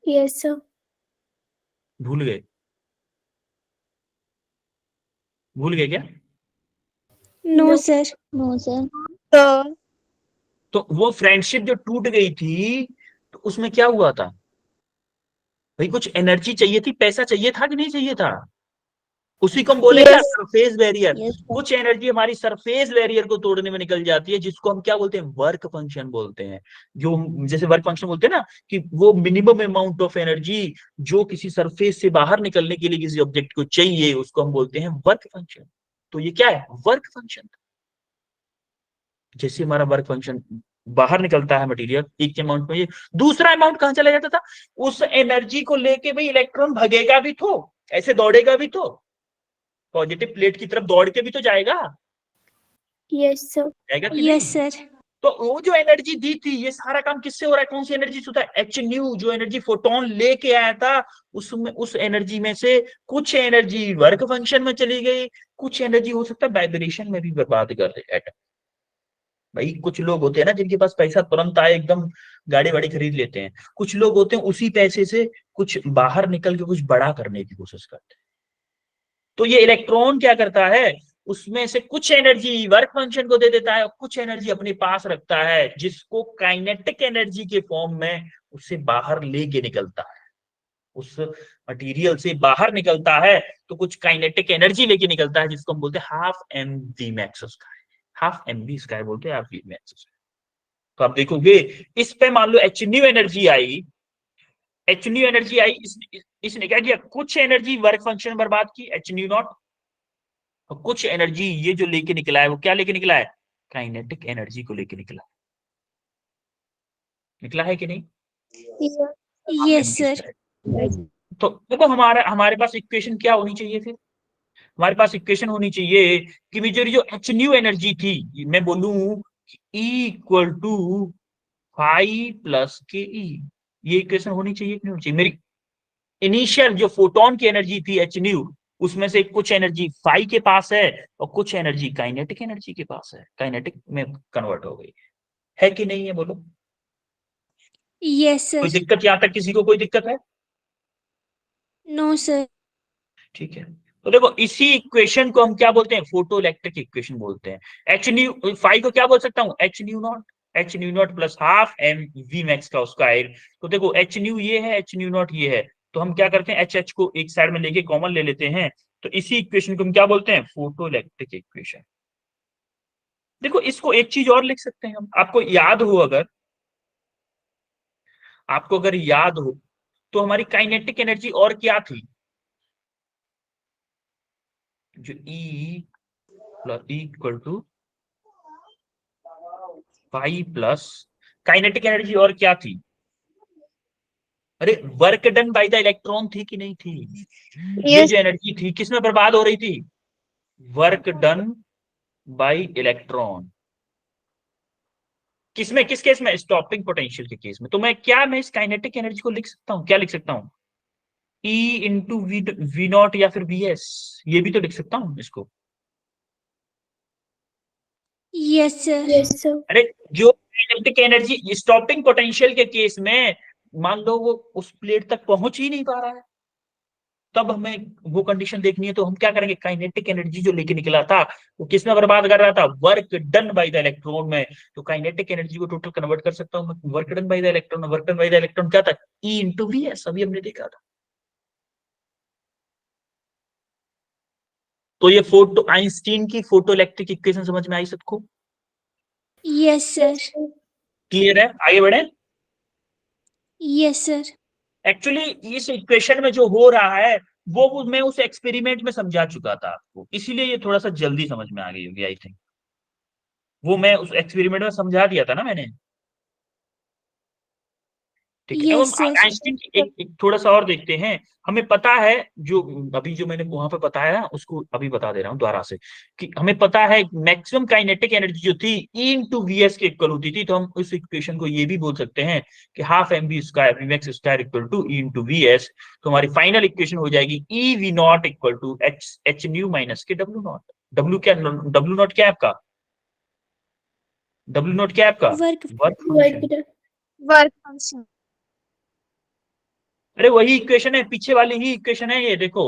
Yes, sir. भूल गए? भूल गए क्या? No, sir. No, sir. Sir. तो वो फ्रेंडशिप जो टूट गई थी, तो उसमें क्या हुआ था भाई, कुछ एनर्जी चाहिए थी, पैसा चाहिए था कि नहीं चाहिए था? उसी को हम बोले क्या, Yes. Surface barrier. Yes, sir. कुछ एनर्जी हमारी सरफेस बैरियर को तोड़ने में निकल जाती है, जिसको हम क्या बोलते हैं, वर्क फंक्शन बोलते हैं। जो जैसे वर्क फंक्शन बोलते हैं ना, कि वो मिनिमम अमाउंट ऑफ एनर्जी जो किसी सरफेस से बाहर निकलने के लिए किसी ऑब्जेक्ट को चाहिए, उसको हम बोलते हैं वर्क फंक्शन। तो ये क्या है, वर्क फंक्शन। जैसे हमारा वर्क फंक्शन बाहर निकलता है मटेरियल एक अमाउंट में, ये दूसरा अमाउंट कहां चला जाता था, उस एनर्जी को लेके भाई इलेक्ट्रॉन भगेगा भी तो, ऐसे दौड़ेगा भी तो, पॉजिटिव प्लेट की तरफ दौड़ के भी तो जाएगा, Yes, sir. जाएगा कि Yes, नहीं? sir. तो वो जो एनर्जी दी थी, ये सारा काम किससे हो रहा है, कौन सी एनर्जी से होता है, एच न्यू। जो एनर्जी फोटोन लेके आया था, उसमें उस एनर्जी में से कुछ एनर्जी वर्क फंक्शन में चली गई, कुछ एनर्जी हो सकता है वाइब्रेशन में भी बर्बाद कर दे एटम। भाई कुछ लोग होते हैं ना जिनके पास पैसा तुरंत आए, एकदम गाड़ी वाड़ी खरीद लेते हैं। कुछ लोग होते हैं उसी पैसे से कुछ बाहर निकल के कुछ बड़ा करने की कोशिश करते हैं। तो ये इलेक्ट्रॉन क्या करता है, उसमें से कुछ एनर्जी वर्क फंक्शन को दे देता है और कुछ एनर्जी अपने पास रखता है, जिसको काइनेटिक एनर्जी के फॉर्म में उससे बाहर लेके निकलता है। उस मटेरियल से बाहर निकलता है तो कुछ काइनेटिक एनर्जी लेके निकलता है, जिसको हम बोलते हैं half M V max square. Half M V square बोलते हैं, हाफ वी मैक्स स्क्वायर। तो आप देखोगे इस पे मान लो एच न्यू एनर्जी आई, एच न्यू एनर्जी आई, इसने क्या किया, कुछ एनर्जी वर्क फंक्शन बर्बाद की एच न्यू नॉट, और कुछ एनर्जी ये जो लेके निकला है, वो क्या लेके निकला है, काइनेटिक एनर्जी को लेके निकला। निकला है कि नहीं? Yes, sir. तो देखो हमारे पास इक्वेशन क्या होनी चाहिए फिर, हमारे पास इक्वेशन होनी चाहिए कि मेजर जो एच न्यू एनर्जी थी, मैं बोलूं E equal to phi plus K E, ये इक्वेशन होनी चाहिए कि नहीं होनी चाहिए। मेरी इनिशियल जो फोटोन की एनर्जी थी एच न्यू, उसमें से कुछ एनर्जी फाई के पास है और कुछ एनर्जी काइनेटिक एनर्जी के पास है, काइनेटिक में कन्वर्ट हो गई है कि नहीं है, बोलो। Yes, sir. कोई दिक्कत, यहां तक किसी को कोई दिक्कत है? No, sir. ठीक है, तो देखो इसी इक्वेशन को हम क्या बोलते हैं, फोटो इलेक्ट्रिक इक्वेशन बोलते हैं। एच न्यू फाई को क्या बोल सकता हूँ, H nu naught, H nu naught plus half M V max का स्क्वायर। तो देखो एच न्यू ये है, एच न्यू नॉट ये है, तो हम क्या करते हैं, एच एच को एक साइड में लेके कॉमन ले लेते हैं, तो इसी इक्वेशन को हम क्या बोलते हैं, फोटो इलेक्ट्रिक इक्वेशन। देखो इसको एक चीज और लिख सकते हैं हम, आपको याद हो अगर, आपको अगर याद हो तो हमारी काइनेटिक एनर्जी और क्या थी, जो E plus equal to phi plus kinetic energy और क्या थी, अरे work done by the electron थी कि नहीं थी? ये जो एनर्जी थी किसमें बर्बाद हो रही थी, वर्क डन बाय इलेक्ट्रॉन। किसमें, किस केस में, स्टॉपिंग पोटेंशियल के केस में। तो मैं इस काइनेटिक एनर्जी को लिख सकता हूँ, क्या लिख सकता हूँ, E इंटू वी नॉट या फिर वी एस, ये भी तो लिख सकता हूँ इसको। Yes, sir. Yes, sir. अरे जो काइनेटिक एनर्जी स्टॉपिंग पोटेंशियल के केस में, मान लो वो उस प्लेट तक पहुंच ही नहीं पा रहा है, तब हमें वो कंडीशन देखनी है, तो हम क्या करेंगे, काइनेटिक एनर्जी जो लेके निकला था वो किसमें बर्बाद कर रहा था, work done by the electron में। तो काइनेटिक एनर्जी को टोटल कन्वर्ट कर सकता हूँ, work done by the electron, work done by the electron क्या था, ई इंटू वी एस, अभी हमने देखा था। तो ये फोटो आइंस्टीन की फोटो इलेक्ट्रिक इक्वेशन समझ में आई सबको? Yes, sir. क्लियर है, आगे बढ़े। Yes, sir. एक्चुअली इस इक्वेशन में जो हो रहा है वो मैं उस एक्सपेरिमेंट में समझा चुका था आपको, इसीलिए ये थोड़ा सा जल्दी समझ में आ गई होगी आई थिंक। वो मैं उस एक्सपेरिमेंट में समझा दिया था ना मैंने। ठीक है, अब Yes, हम sir. आइंस्टीन की एक थोड़ा सा और देखते हैं। हमें पता है, जो अभी जो मैंने वहां पे बताया ना उसको अभी बता दे रहा हूँ दोबारा से, कि हमें पता है मैक्सिमम काइनेटिक एनर्जी जो थी ई इंटू वी एस के इक्वल होती थी। तो हम उस इक्वेशन को ये भी बोल सकते हैं कि half M V square V max square equal to E into V S. तो हमारी फाइनल इक्वेशन हो जाएगी E V naught equal to H nu minus K W naught. W क्या, डब्ल्यू नॉट क्या है आपका, डब्ल्यू नॉट क्या है आपका, Work. Work function. Work function. अरे वही इक्वेशन है, पीछे वाली ही इक्वेशन है, ये देखो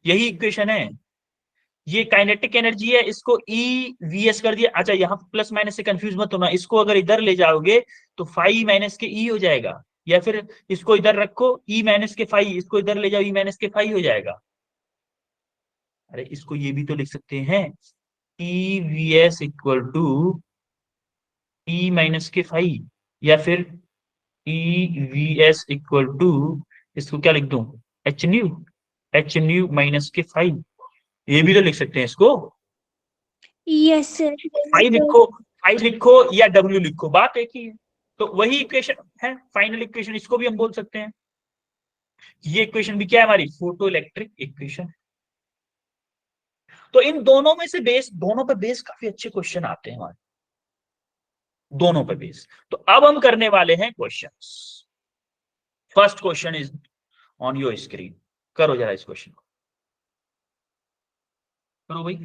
यही इक्वेशन है। ये काइनेटिक एनर्जी है, इसको ई वी एस कर दिया। अच्छा यहाँ प्लस माइनस से कंफ्यूज मत होना, इसको अगर इधर ले जाओगे तो फाइव माइनस के ई हो जाएगा, या फिर इसको इधर रखो ई माइनस के फाइव, इसको इधर ले जाओ ई माइनस के फाइव हो जाएगा। अरे इसको ये भी तो लिख सकते हैं, E V S equal to E minus K five, या फिर E V S equal to, इसको क्या लिख दूं, H nu minus K five, ये भी तो लिख सकते हैं इसको। Yes, sir. फाइव लिखो, फाइव लिखो या डब्ल्यू लिखो, बात एक ही है। तो वही इक्वेशन है फाइनल इक्वेशन, इसको भी हम बोल सकते हैं। ये इक्वेशन भी क्या है हमारी, फोटो इलेक्ट्रिक इक्वेशन। तो इन दोनों में से बेस, दोनों पे बेस काफी अच्छे क्वेश्चन आते हैं हमारे, दोनों पे बेस। तो अब हम करने वाले हैं questions. First question is on your screen, करो जरा इस क्वेश्चन को, करो भाई।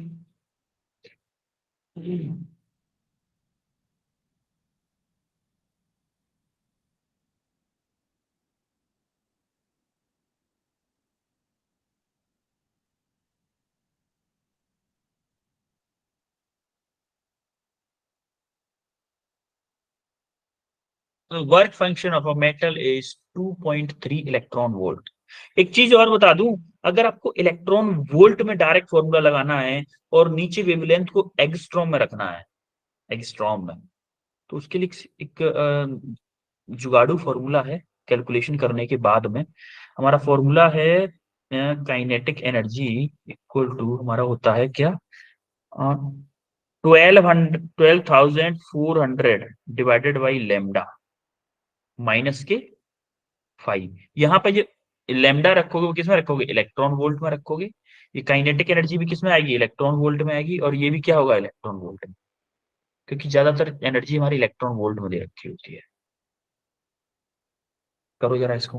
Work function of a metal is 2.3 electron volt. एक चीज और बता दूं, अगर आपको इलेक्ट्रॉन वोल्ट में डायरेक्ट फॉर्मूला लगाना है और नीचे वेवलेंथ को एंगस्ट्रॉम में रखना है, एंगस्ट्रॉम में, तो उसके लिए एक जुगाड़ू फॉर्मूला है कैलकुलेशन करने के बाद में। हमारा फॉर्मूला है काइनेटिक एनर्जी इक्वल टू, हमारा होता है क्या, 12,400 divided by lambda minus K five. यहाँ पे जो लेमडा रखोगे वो किसमें रखोगे, इलेक्ट्रॉन वोल्ट में रखोगे। ये काइनेटिक एनर्जी भी किसमें आएगी, इलेक्ट्रॉन वोल्ट में आएगी, और ये भी क्या होगा, इलेक्ट्रॉन वोल्ट में, क्योंकि ज्यादातर एनर्जी हमारी इलेक्ट्रॉन वोल्ट में दे रखी होती है। करो जरा इसको,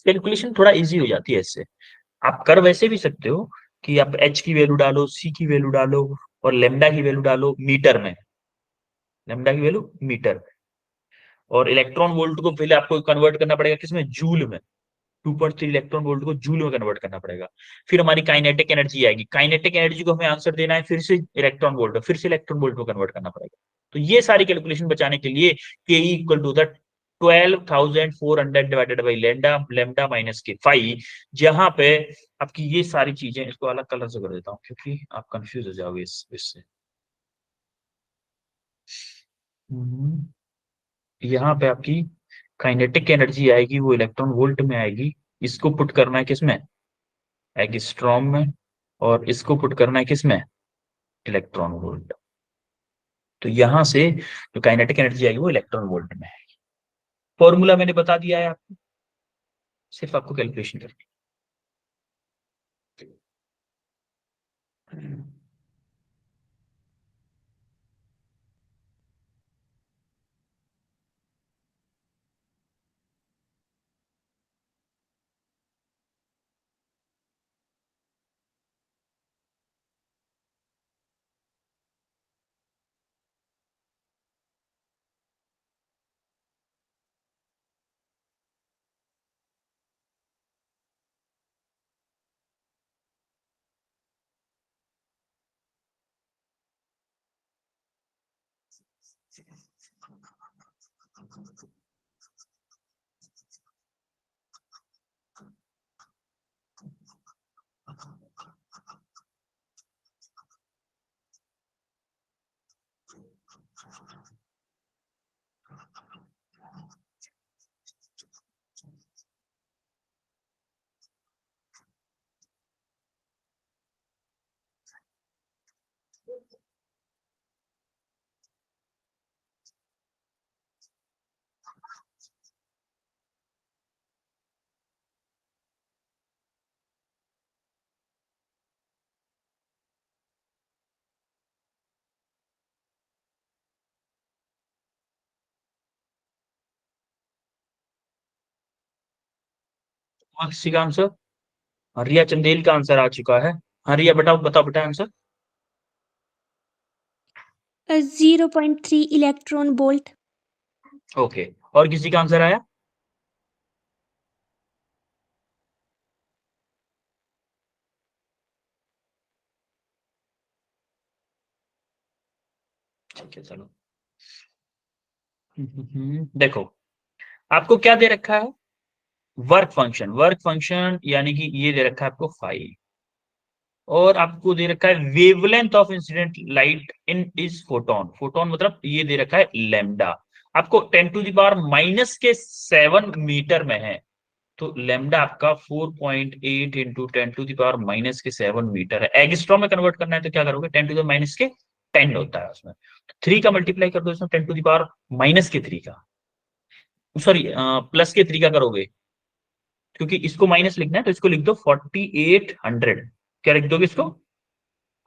कैलकुलेशन थोड़ा इजी हो जाती है इससे। आप कर वैसे भी सकते हो कि आप एच की वैल्यू डालो, सी की वैल्यू डालो, और लेमडा की वैल्यू डालो मीटर में, लेमडा की वैल्यू मीटर में, और इलेक्ट्रॉन वोल्ट को पहले आपको कन्वर्ट करना पड़ेगा किसमें, जूल में। 2.3 इलेक्ट्रॉन वोल्ट को जूल में कन्वर्ट करना पड़ेगा। फिर हमारी काइनेटिक एनर्जी आएगी, काइनेटिक एनर्जी को हमें आंसर देना है फिर से इलेक्ट्रॉन वोल्ट में, फिर से इलेक्ट्रॉन वोल्ट में कन्वर्ट करना पड़ेगा। तो ये सारी कैलकुलेशन बचाने के लिए K equal to the 12,400 divided by lambda, lambda minus K five. जहां पे आपकी ये सारी चीजें, इसको अलग कलर से कर देता हूँ क्योंकि आप कंफ्यूज हो जाओगे इससे। हम्म, यहाँ पे आपकी काइनेटिक एनर्जी आएगी वो इलेक्ट्रॉन वोल्ट में आएगी। इसको पुट करना है किसमें, एंगस्ट्रॉम में, और इसको पुट करना है किसमें, इलेक्ट्रॉन वोल्ट। तो यहां से जो काइनेटिक एनर्जी आएगी वो इलेक्ट्रॉन वोल्ट में है। फॉर्मूला मैंने बता दिया है आपको, सिर्फ आपको कैलकुलेशन करनी है। और किसी का आंसर? रिया चंदेल का आंसर आ चुका है। हाँ रिया बताओ बताओ बेटा आंसर। 0.3 electron volt. ओके, और किसी का आंसर आया? ठीक है चलो। देखो आपको क्या दे रखा है, वर्क फंक्शन। वर्क फंक्शन यानी कि ये दे रखा है आपको 5, और आपको दे रखा है wavelength of incident light in is photon. Photon मतलब ये दे रखा है लेमडा। आपको 10⁻⁻7 मीटर में है, तो लेमडा आपका 4.8 इंटू 10⁻⁻7 मीटर है। एगस्ट्रॉम में कन्वर्ट करना है तो क्या करोगे, 10⁻⁻10 होता है उसमें, 3 का मल्टीप्लाई कर दो इसमें 10⁻⁻3 का, सॉरी +3 का करोगे, क्योंकि इसको माइनस लिखना है तो इसको लिख दो 4800। क्या लिख दोगे इसको,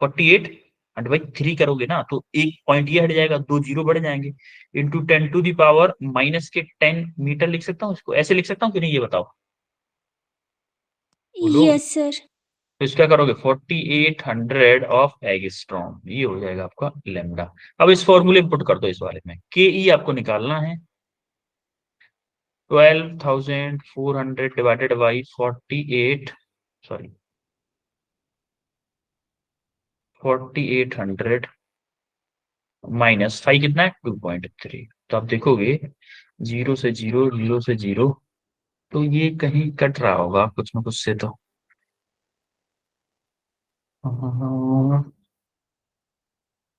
4800 भाई 3 करोगे ना तो एक पॉइंट ये हट जाएगा, 2 जीरो बढ़ जाएंगे, इंटू 10⁻⁻10 मीटर लिख सकता हूँ इसको, ऐसे लिख सकता हूँ कि नहीं ये बताओ, बोलो। Yes sir. तो इसका करोगे 4800 ऑफ एगस्ट्रॉम, ये हो जाएगा आपका लेमडा। अब इस फॉर्मूले पुट कर दो इस वाले में, के ई आपको निकालना है, 12,400 डिवाइडेड बाई 48, सॉरी 4800 माइनस 5 कितना है 2.3। तो आप देखोगे 0 से 0, 0 से 0, तो ये कहीं कट रहा होगा कुछ ना कुछ से तो।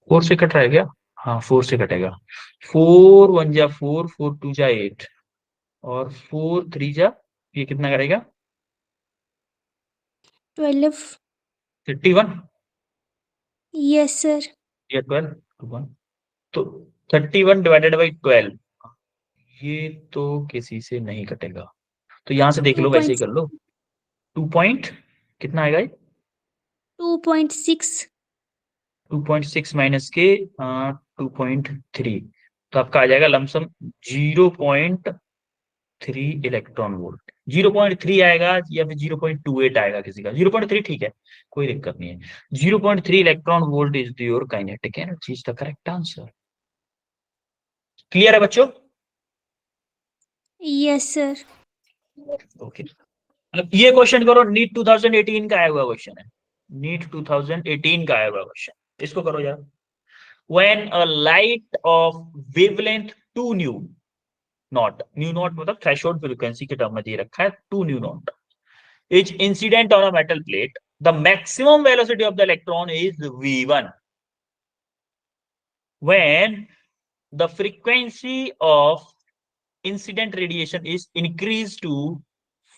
4 से कट रहा है क्या? हाँ 4 से कटेगा। 4 1 जा 4, 4 2 जा 8, और 4 3 जा, ये कितना करेगा 12। 31 यस सर। या 12, तो 31 डिवाइडेड बाई 12, ये तो किसी से नहीं कटेगा, तो यहां से देख टू लो वैसे ही पॉइंट कर लो। 2 पॉइंट कितना आएगा ये, 2.6। 2.6 माइनस के 2.3, तो आपका आ जाएगा लमसम 0.3 इलेक्ट्रॉन वोल्ट। 0.3 आएगा या फिर 0.28 आएगा किसी का, 0.3 ठीक है, कोई दिक्कत नहीं है। 0.3 electron volt is your kinetic energy, is the correct answer. Clear है बच्चों? Yes sir. ओके, अब ये क्वेश्चन करो, नीट 2018 का आया हुआ क्वेश्चन है, नीट 2018 का आया हुआ क्वेश्चन, इसको करो यार। when a light of wavelength 2 new naught, new not मतलब थ्रेशोल्ड फ्रीक्वेंसी के टर्म में दे रखा है 2 new not, is incident on a metal plate, the maximum velocity of the electron is v1 when the frequency of incident radiation is increased to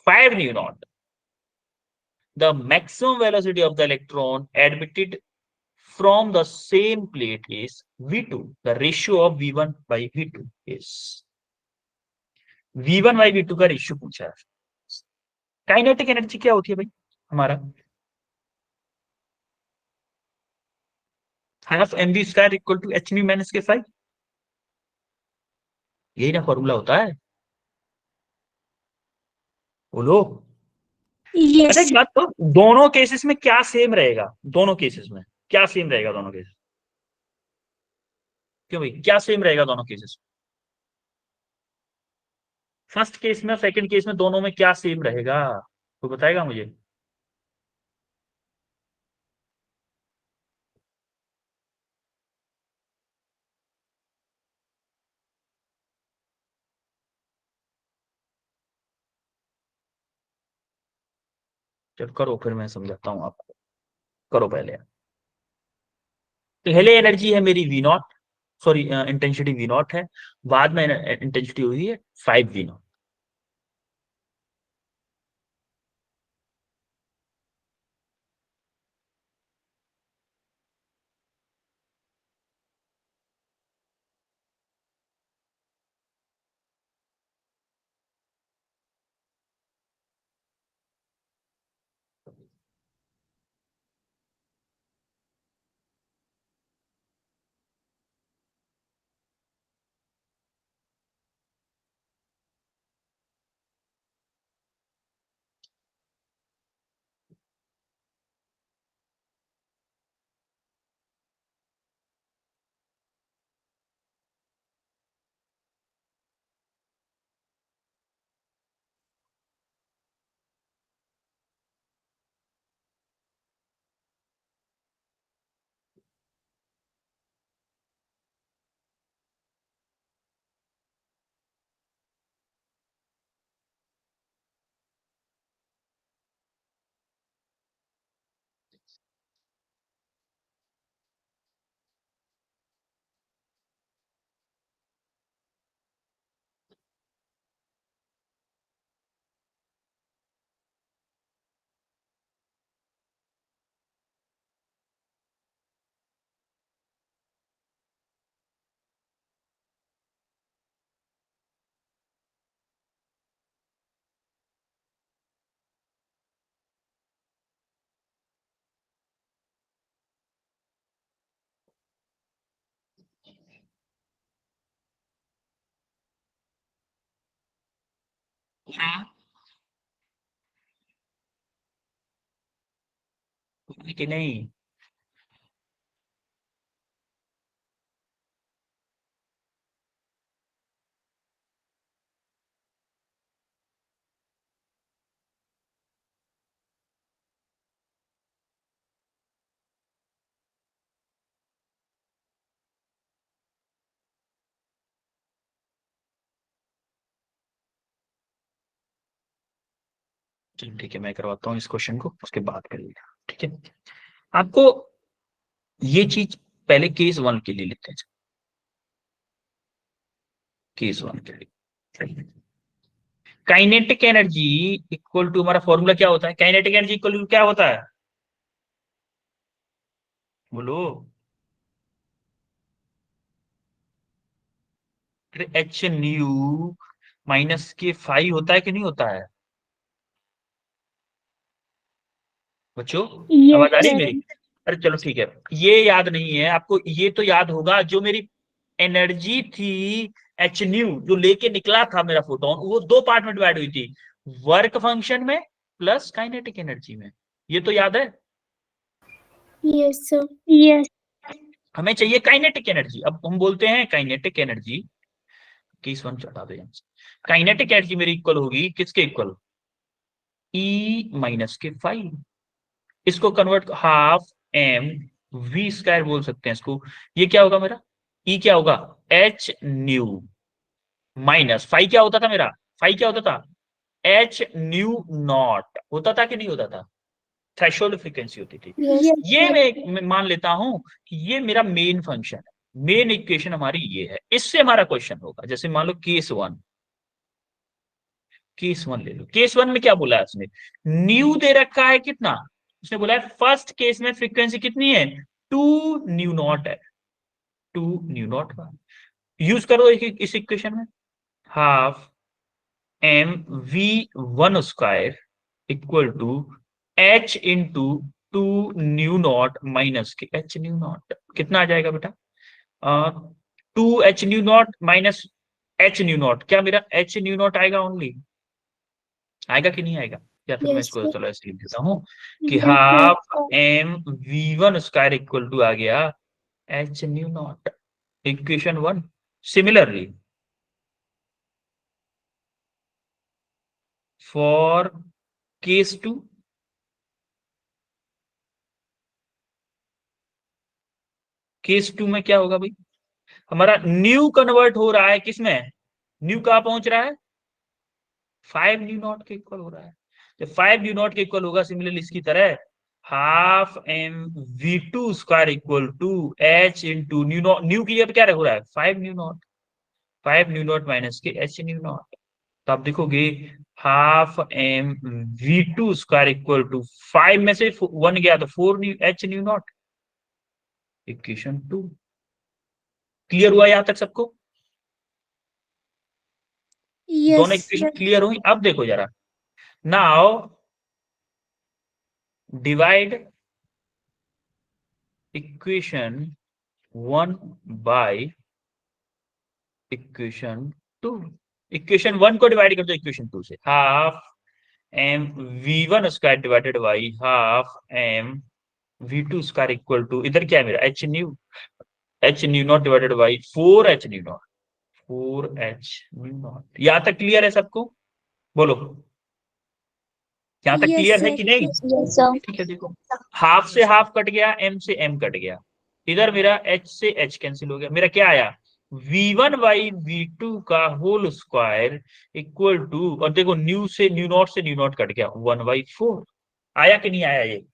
5 nu naught. The maximum velocity of the electron admitted from the same plate is v2. The ratio of v1 by v2 is, v1 by v2 का ratio पूछा है। Kinetic energy क्या होती है भाई हमारा, half mv square equal to h mu minus K 5, यही ना फॉर्मूला होता है, बोलो। अच्छा यस। एक बात तो, दोनों केसेस में क्या सेम रहेगा, दोनों केसेस में क्या सेम रहेगा, दोनों केसेस क्यों भाई क्या सेम रहेगा दोनों केसेस, फर्स्ट केस में सेकंड केस में दोनों में क्या सेम रहेगा, तो बताएगा मुझे। चल करो फिर मैं समझाता हूँ आपको, करो पहले। पहले एनर्जी है मेरी V naught, sorry intensity V naught है, बाद में इंटेंसिटी हुई है 5 वी नॉट। हाँ कि नहीं? चलिए ठीक है, मैं करवाता हूँ इस क्वेश्चन को, उसके बाद करिएगा। ठीक है, आपको ये चीज पहले केस वन के लिए लिखते हैं। केस वन के लिए काइनेटिक एनर्जी इक्वल टू, हमारा फॉर्मूला क्या होता है? काइनेटिक एनर्जी इक्वल टू क्या होता है? बोलो। एच न्यू माइनस के फाई होता है कि नहीं होता है बच्चों? Yes, आवाज आ रही है sir. मेरी? अरे चलो ठीक है, ये याद नहीं है आपको, ये तो याद होगा जो मेरी एनर्जी थी एच न्यू, जो लेके निकला था मेरा फोटोन, वो दो पार्ट में डिवाइड हुई थी, वर्क फंक्शन में प्लस काइनेटिक एनर्जी में। ये तो याद है। Yes, sir. Yes. हमें चाहिए काइनेटिक एनर्जी। अब हम बोलते हैं काइनेटिक एनर्जी, केस वन चढ़ा दो यहाँ से। काइनेटिक एनर्जी मेरी इक्वल होगी किसके equal? E minus K five. इसको convert half M V square बोल सकते हैं इसको। ये क्या होगा मेरा? ई क्या होगा? एच न्यू माइनस फाइव क्या होता था मेरा? फाइव क्या होता था? एच न्यू नॉट होता था कि नहीं होता था? थ्रेशोल्ड फ्रीक्वेंसी होती थी। Yes. ये मैं मान लेता हूं कि ये मेरा मेन फंक्शन है, मेन इक्वेशन हमारी ये है, इससे हमारा क्वेश्चन होगा। जैसे मान लो केस वन, केस वन ले लो। केस वन में क्या बोला है उसने? न्यू दे रखा है कितना? उसने बोला है फर्स्ट केस में फ्रीक्वेंसी कितनी है? टू न्यू नॉट है, टू न्यू नॉट का यूज करो इस इक्वेशन में। Half M V one square equal to H into two nu naught minus K H nu naught. कितना आ जाएगा बेटा? Two H nu naught minus H nu naught. क्या मेरा एच न्यू नॉट आएगा ओनली? आएगा कि नहीं आएगा? या फिर मैं Yes, इसको sir. चलो ऐसे लिख देता हूँ कि Yes, sir. Half M V one square equal to आ गया H nu naught, equation one. Similarly for case two, case two में क्या होगा भाई? हमारा न्यू कन्वर्ट हो रहा है किसमें? न्यू कहां पहुंच रहा है? फाइव न्यू नॉट के इक्वल हो रहा है। जब फाइव न्यू नॉट के इक्वल होगा, सिमिलरली इसकी तरह half M V two square equal to H into nu naught. Nu की जगह क्या हो रहा है? Five nu naught, five nu naught minus K H nu naught. तो आप देखोगे half M V two square equal to five में से वन गया तो four nu H nu naught, equation two. Clear हुआ यहां तक सबको? दोनों Yes, इक्वेशन sir. क्लियर हुई? अब देखो जरा, now divide equation one by equation two. Equation one को डिवाइड कर दो इक्वेशन टू से। Half M V one square divided by half M V two square equal to, इधर क्या है मेरा? H nu naught divided by four H nu naught, four H nu naught. यहां तक क्लियर है सबको? बोलो, यहां तक Yes, क्लियर है sir. कि नहीं? Yes, sir. ठीक है, देखो हाफ से हाफ कट गया, एम से एम कट गया, इधर मेरा एच से एच कैंसिल हो गया। मेरा क्या आया? V one by V two का होल स्क्वायर इक्वल टू, और देखो न्यू से न्यू नॉट कट गया, वन बाई फोर। आया कि नहीं आया ये?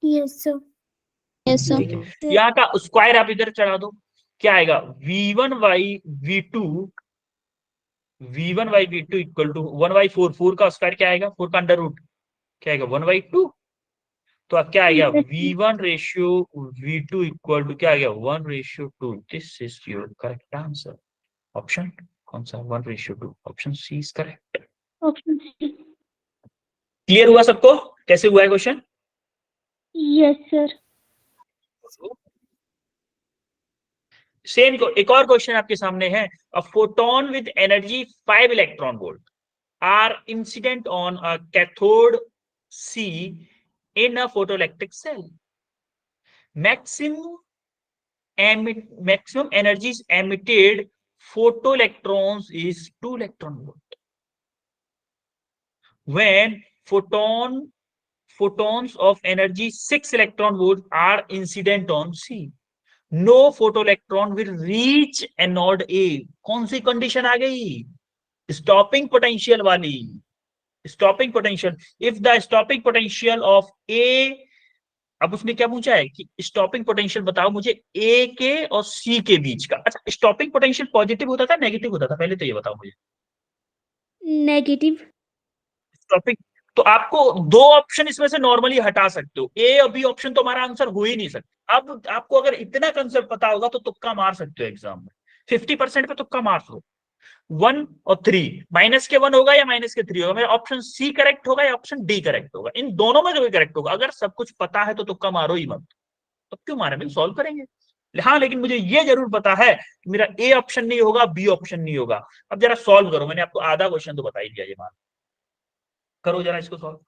Yes, sir. Yes, sir. ठीक है, यहाँ का स्क्वायर आप इधर चढ़ा दो, क्या आएगा? V one by V two, V one by V two equal to one by four, four का स्क्वायर क्या आएगा? फोर का अंडर रूट क्या आएगा? One by two. तो अब क्या आ गया? Yes, V one ratio V two equal to क्या आ गया? One ratio two. This is your correct answer. Option कौन सा? One ratio two, option C is correct. option C. Clear हुआ सबको कैसे हुआ है क्वेश्चन? Yes, sir. सेम एक और क्वेश्चन आपके सामने है, a photon with energy 5 electron volt are incident on a cathode C in a photoelectric cell, maximum maximum energy is emitted photoelectrons is 2 electron volt. When photons of energy 6 electron volt are incident on C, no photoelectron will reach anode A. कौन सी condition आ गई? Stopping potential वाली, stopping potential. If the stopping potential of A, अब उसने क्या पूछा है कि स्टॉपिंग पोटेंशियल बताओ मुझे ए के और सी के बीच का। अच्छा, स्टॉपिंग पोटेंशियल पॉजिटिव होता था नेगेटिव होता था, पहले तो ये बताओ मुझे। नेगेटिव। स्टॉपिंग, तो आपको दो ऑप्शन इसमें से नॉर्मली हटा सकते हो, ए और बी ऑप्शन तो हमारा आंसर हो ही नहीं सकता। अब आपको अगर इतना कंसेप्ट पता होगा तो तुक्का मार सकते हो एग्जाम में, 50% पे तुक्का मार दो। 1 और 3, माइनस के 1 होगा या माइनस के 3 होगा, मेरा ऑप्शन सी करेक्ट होगा या ऑप्शन डी करेक्ट होगा, इन दोनों में जो भी करेक्ट होगा। अगर सब कुछ पता है तो तुक्का मारो ही मत, तो क्यों मारेंगे, सॉल्व करेंगे। हाँ, लेकिन मुझे ये जरूर पता है कि मेरा ए ऑप्शन नहीं होगा, बी ऑप्शन नहीं होगा। अब जरा सॉल्व करो, मैंने आपको आधा क्वेश्चन तो बता ही दिया, ये मान करो जरा इसको सॉल्व।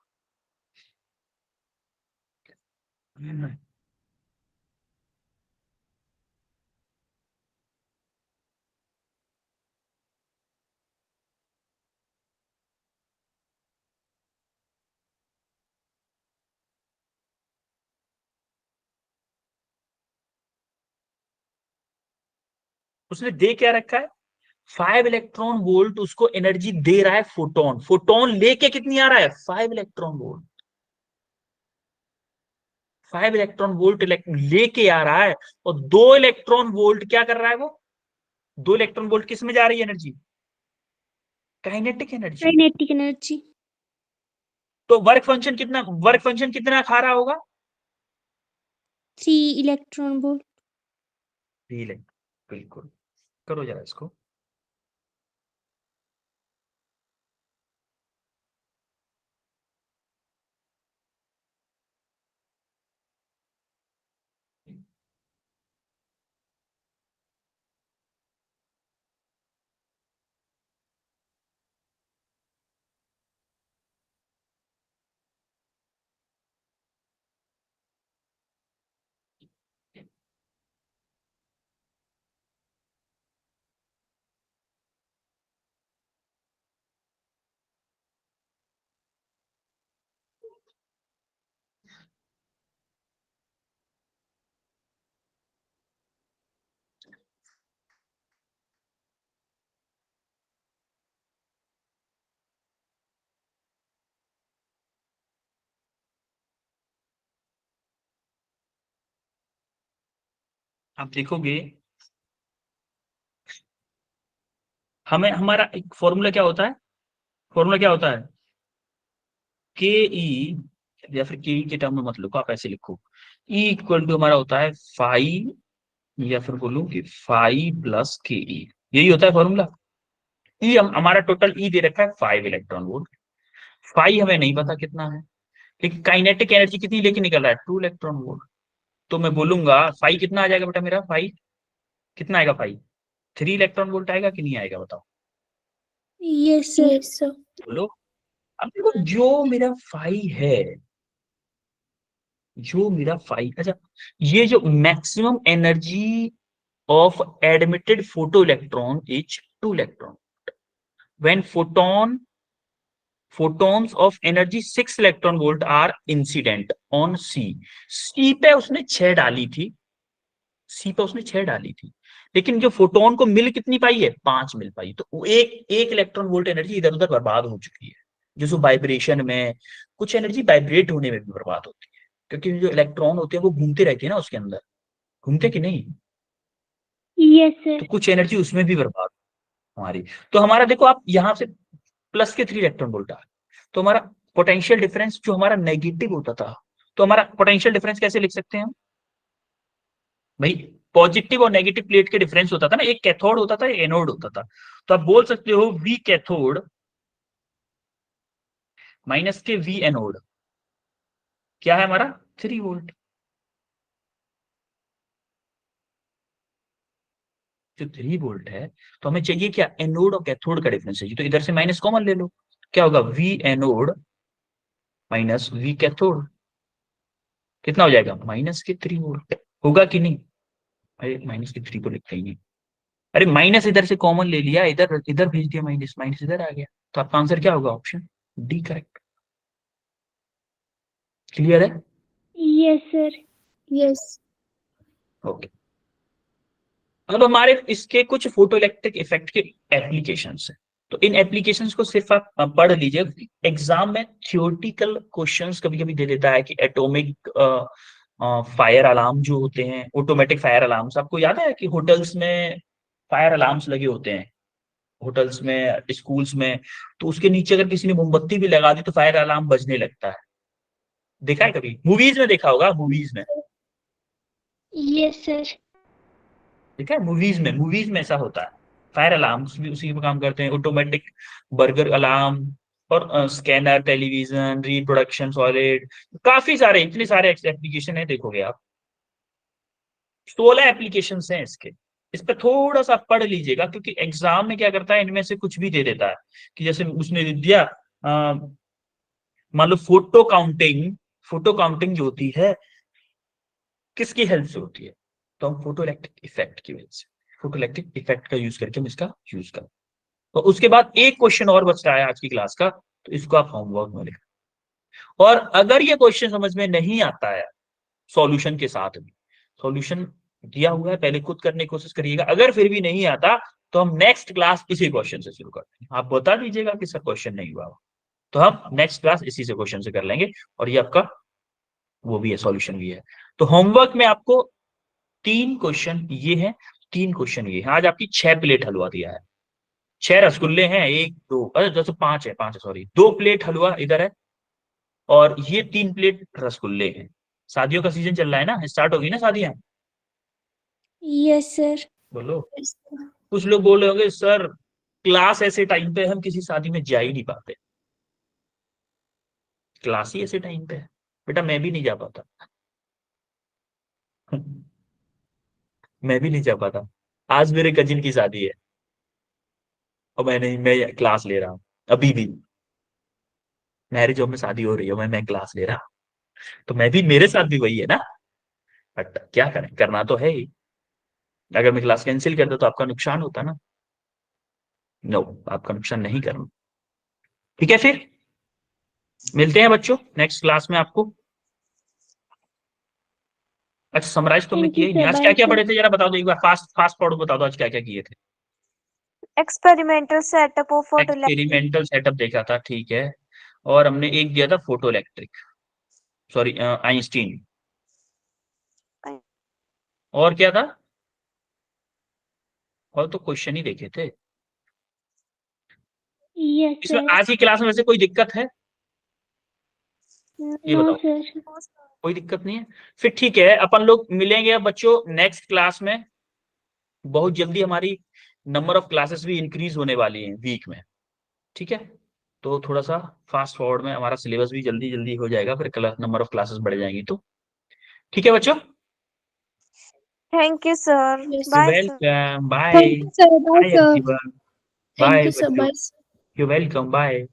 उसने दे क्या रखा है, 5 इलेक्ट्रॉन वोल्ट उसको एनर्जी दे रहा है फोटोन, फोटोन लेके कितनी आ रहा है 5 इलेक्ट्रॉन वोल्ट, 5 इलेक्ट्रॉन वोल्ट लेके आ रहा है। और 2 इलेक्ट्रॉन वोल्ट क्या कर रहा है वो, 2 इलेक्ट्रॉन वोल्ट किस में जा रही है energy, kinetic energy. Kinetic energy. तो वर्क फंक्शन कितना खा रहा होगा, 3 इलेक्ट्रॉन वोल्ट। बिल्कुल, करो जरा इसको। आप देखोगे हमें हमारा एक फॉर्मूला क्या होता है, फॉर्मूला क्या होता है, के ई, या फिर के ई के टर्म में मत लिखो, आप ऐसे लिखो, ई इक्वल टू हमारा होता है फाइव, या फिर बोलूं कि फाइव प्लस के ई, यही होता है फॉर्मूला। ई हमारा टोटल ई दे रखा है 5 इलेक्ट्रॉन वोल्ट, फाइव हमें नहीं पता कितना है, लेकिन काइनेटिक एनर्जी कितनी लेके निकल रहा है 2 इलेक्ट्रॉन वोल्ट। तो मैं बोलूंगा फाइव कितना आ जाएगा बेटा मेरा, फाइव कितना आएगा, फाइव 3 इलेक्ट्रॉन वोल्ट आएगा कि नहीं आएगा बताओ, यस सर। Yes sir. बोलो। अब देखो जो मेरा फाइव है, जो मेरा फाइव, अच्छा, ये जो maximum energy of admitted photoelectron is 2 electron when photons of energy 6 electron volt are incident on C पे उसने 6 डाली थी, सी पे उसने 6 डाली थी, लेकिन जो फोटोन को मिल कितनी पाई है, 5 मिल पाई, तो एक इलेक्ट्रॉन वोल्ट एनर्जी इधर उधर बर्बाद हो चुकी है। जो वाइब्रेशन में कुछ एनर्जी वाइब्रेट होने में भी बर्बाद होती है, क्योंकि जो इलेक्ट्रॉन होते हैं वो घूमते रहते हैं ना उसके अंदर, घूमते कि नहीं, यस सर। तो कुछ एनर्जी उसमें भी बर्बाद हमारी। तो हमारा देखो आप यहां से प्लस के 3 इलेक्ट्रॉन वोल्ट आ, तो हमारा पोटेंशियल डिफरेंस जो हमारा नेगेटिव होता था, तो हमारा पोटेंशियल डिफरेंस कैसे लिख सकते हैं हम भाई, पॉजिटिव और नेगेटिव प्लेट के डिफरेंस होता था ना, एक कैथोड होता था एक एनोड होता था, तो आप बोल सकते हो वी कैथोड माइनस के वी एनोड क्या है हमारा 3 वोल्ट। जो 3 वोल्ट है, तो हमें चाहिए क्या, एनोड और कैथोड का डिफरेंस चाहिए। तो इधर से माइनस कॉमन ले लो, क्या होगा, V anode minus V cathode, कितना हो जाएगा, माइनस के 3 वोल्ट। होगा कि नहीं, अरे माइनस के 3 तो लिखते ही नहीं, अरे माइनस इधर से कॉमन ले लिया, इधर इधर भेज दिया माइनस, माइनस इधर आ गया, तो आपका आंसर क्या होगा, ऑप्शन डी करेक्ट। क्लियर है? Yes, sir. Yes. ओके। अब हमारे इसके कुछ फोटो इलेक्ट्रिक इफेक्ट के एप्लीकेशंस है, तो इन एप्लीकेशंस को सिर्फ आप पढ़ लीजिए। एग्जाम में थियोरेटिकल क्वेश्चंस कभी कभी दे देता है कि एटॉमिक फायर अलार्म जो होते हैं, ऑटोमेटिक फायर अलार्म्स, आपको याद है कि होटल्स में फायर अलार्म्स लगे होते हैं, होटल्स में, स्कूल्स में, तो उसके नीचे अगर किसी ने मोमबत्ती भी लगा दी तो फायर अलार्म बजने लगता है। देखा है कभी, मूवीज में देखा होगा, मूवीज में Yes, sir. ठीक है, मूवीज में ऐसा होता है। फायर अलार्म्स भी उसी में काम करते हैं, ऑटोमेटिक बर्गर अलार्म, और स्कैनर, टेलीविजन, रिप्रोडक्शन सॉलिड, काफी सारे, इतने सारे एप्लीकेशन है, देखोगे आप 16 एप्लीकेशन हैं इसके। इस पर थोड़ा सा पढ़ लीजिएगा, क्योंकि एग्जाम में क्या करता है, इनमें से कुछ भी दे देता है, कि जैसे उसने दिया, मान लो फोटो काउंटिंग जो होती है किसकी हेल्प से होती है, तो हम फोटो इलेक्ट्रिक इफेक्ट की वजह से, फोटो इलेक्ट्रिक इफेक्ट का यूज करके हम इसका यूज करें। तो उसके बाद एक क्वेश्चन और बच रहा है आज की क्लास का, तो इसको आप होमवर्क में लिखें। और अगर ये क्वेश्चन समझ में नहीं आता है सॉल्यूशन के साथ में, सॉल्यूशन दिया हुआ है, पहले खुद करने की कोशिश करिएगा, अगर फिर भी नहीं आता तो हम नेक्स्ट क्लास इसी क्वेश्चन से शुरू करते हैं। आप बता दीजिएगा कि सर क्वेश्चन नहीं हुआ, तो हम नेक्स्ट क्लास इसी से क्वेश्चन से कर लेंगे, और ये आपका वो भी है, सॉल्यूशन भी है। तो होमवर्क में आपको 3 क्वेश्चन ये है, 3 क्वेश्चन ये है। आज आपकी 6 प्लेट हलवा दिया है, 6 रसगुल्ले हैं, 1 2, अरे जैसे 5 है, 5 है सॉरी, 2 प्लेट हलवा इधर है, और ये 3 प्लेट रसगुल्ले हैं। शादियों का सीजन चल रहा है ना, स्टार्ट होगी ना शादियां, Yes, sir. बोलो। Yes, sir. कुछ लोग बोल रहे होंगे सर क्लास ऐसे टाइम पे हम किसी शादी में जा ही नहीं पाते, क्लास ही ऐसे टाइम पे है, बेटा मैं भी नहीं जा पाता मैं भी नहीं जा पाता। आज मेरे कजिन की शादी है, और मैं क्लास ले रहा हूँ, अभी भी मैरिज होम में शादी हो रही है, मैं क्लास ले रहा हूँ, तो मैं भी, मेरे साथ भी वही है ना, बट क्या करें, करना तो है ही। अगर मैं क्लास कैंसिल करता तो आपका नुकसान होता ना, नो, आपका नुकसान नहीं करना। ठीक है, फिर मिलते हैं बच्चों नेक्स्ट क्लास में आपको। अच्छा, समराइज तुमने Thank किया you, ही नहीं, sir. आज Bye, क्या क्या sir. पढ़े थे, जरा बता दो एक बार, फास्ट फास्ट पढ़ो, बता दो आज क्या क्या किए थे। Experimental setup of photoelectric. Experimental setup देखा था, ठीक है, और हमने एक दिया था फोटो इलेक्ट्रिक, सॉरी आइंस्टीन, और क्या था, और तो क्वेश्चन ही देखे थे। Yes, इसमें sir. आज की क्लास में वैसे कोई दिक्कत है, ये No, बताओ, sir. कोई दिक्कत नहीं है, फिर ठीक है, अपन लोग मिलेंगे अब बच्चों नेक्स्ट क्लास में। बहुत जल्दी हमारी नंबर ऑफ क्लासेस भी इंक्रीज होने वाली है वीक में, ठीक है, तो थोड़ा सा फास्ट फॉरवर्ड में हमारा सिलेबस भी जल्दी जल्दी हो जाएगा, फिर नंबर ऑफ क्लासेस बढ़ जाएंगी, तो ठीक है बच्चों, Thank you, sir. Yes. Bye, sir. Welcome, bye, Thank you, sir. Bye, bye sir. Everyone, Thank bye you, sir. बच्चों, Bye. You welcome, bye.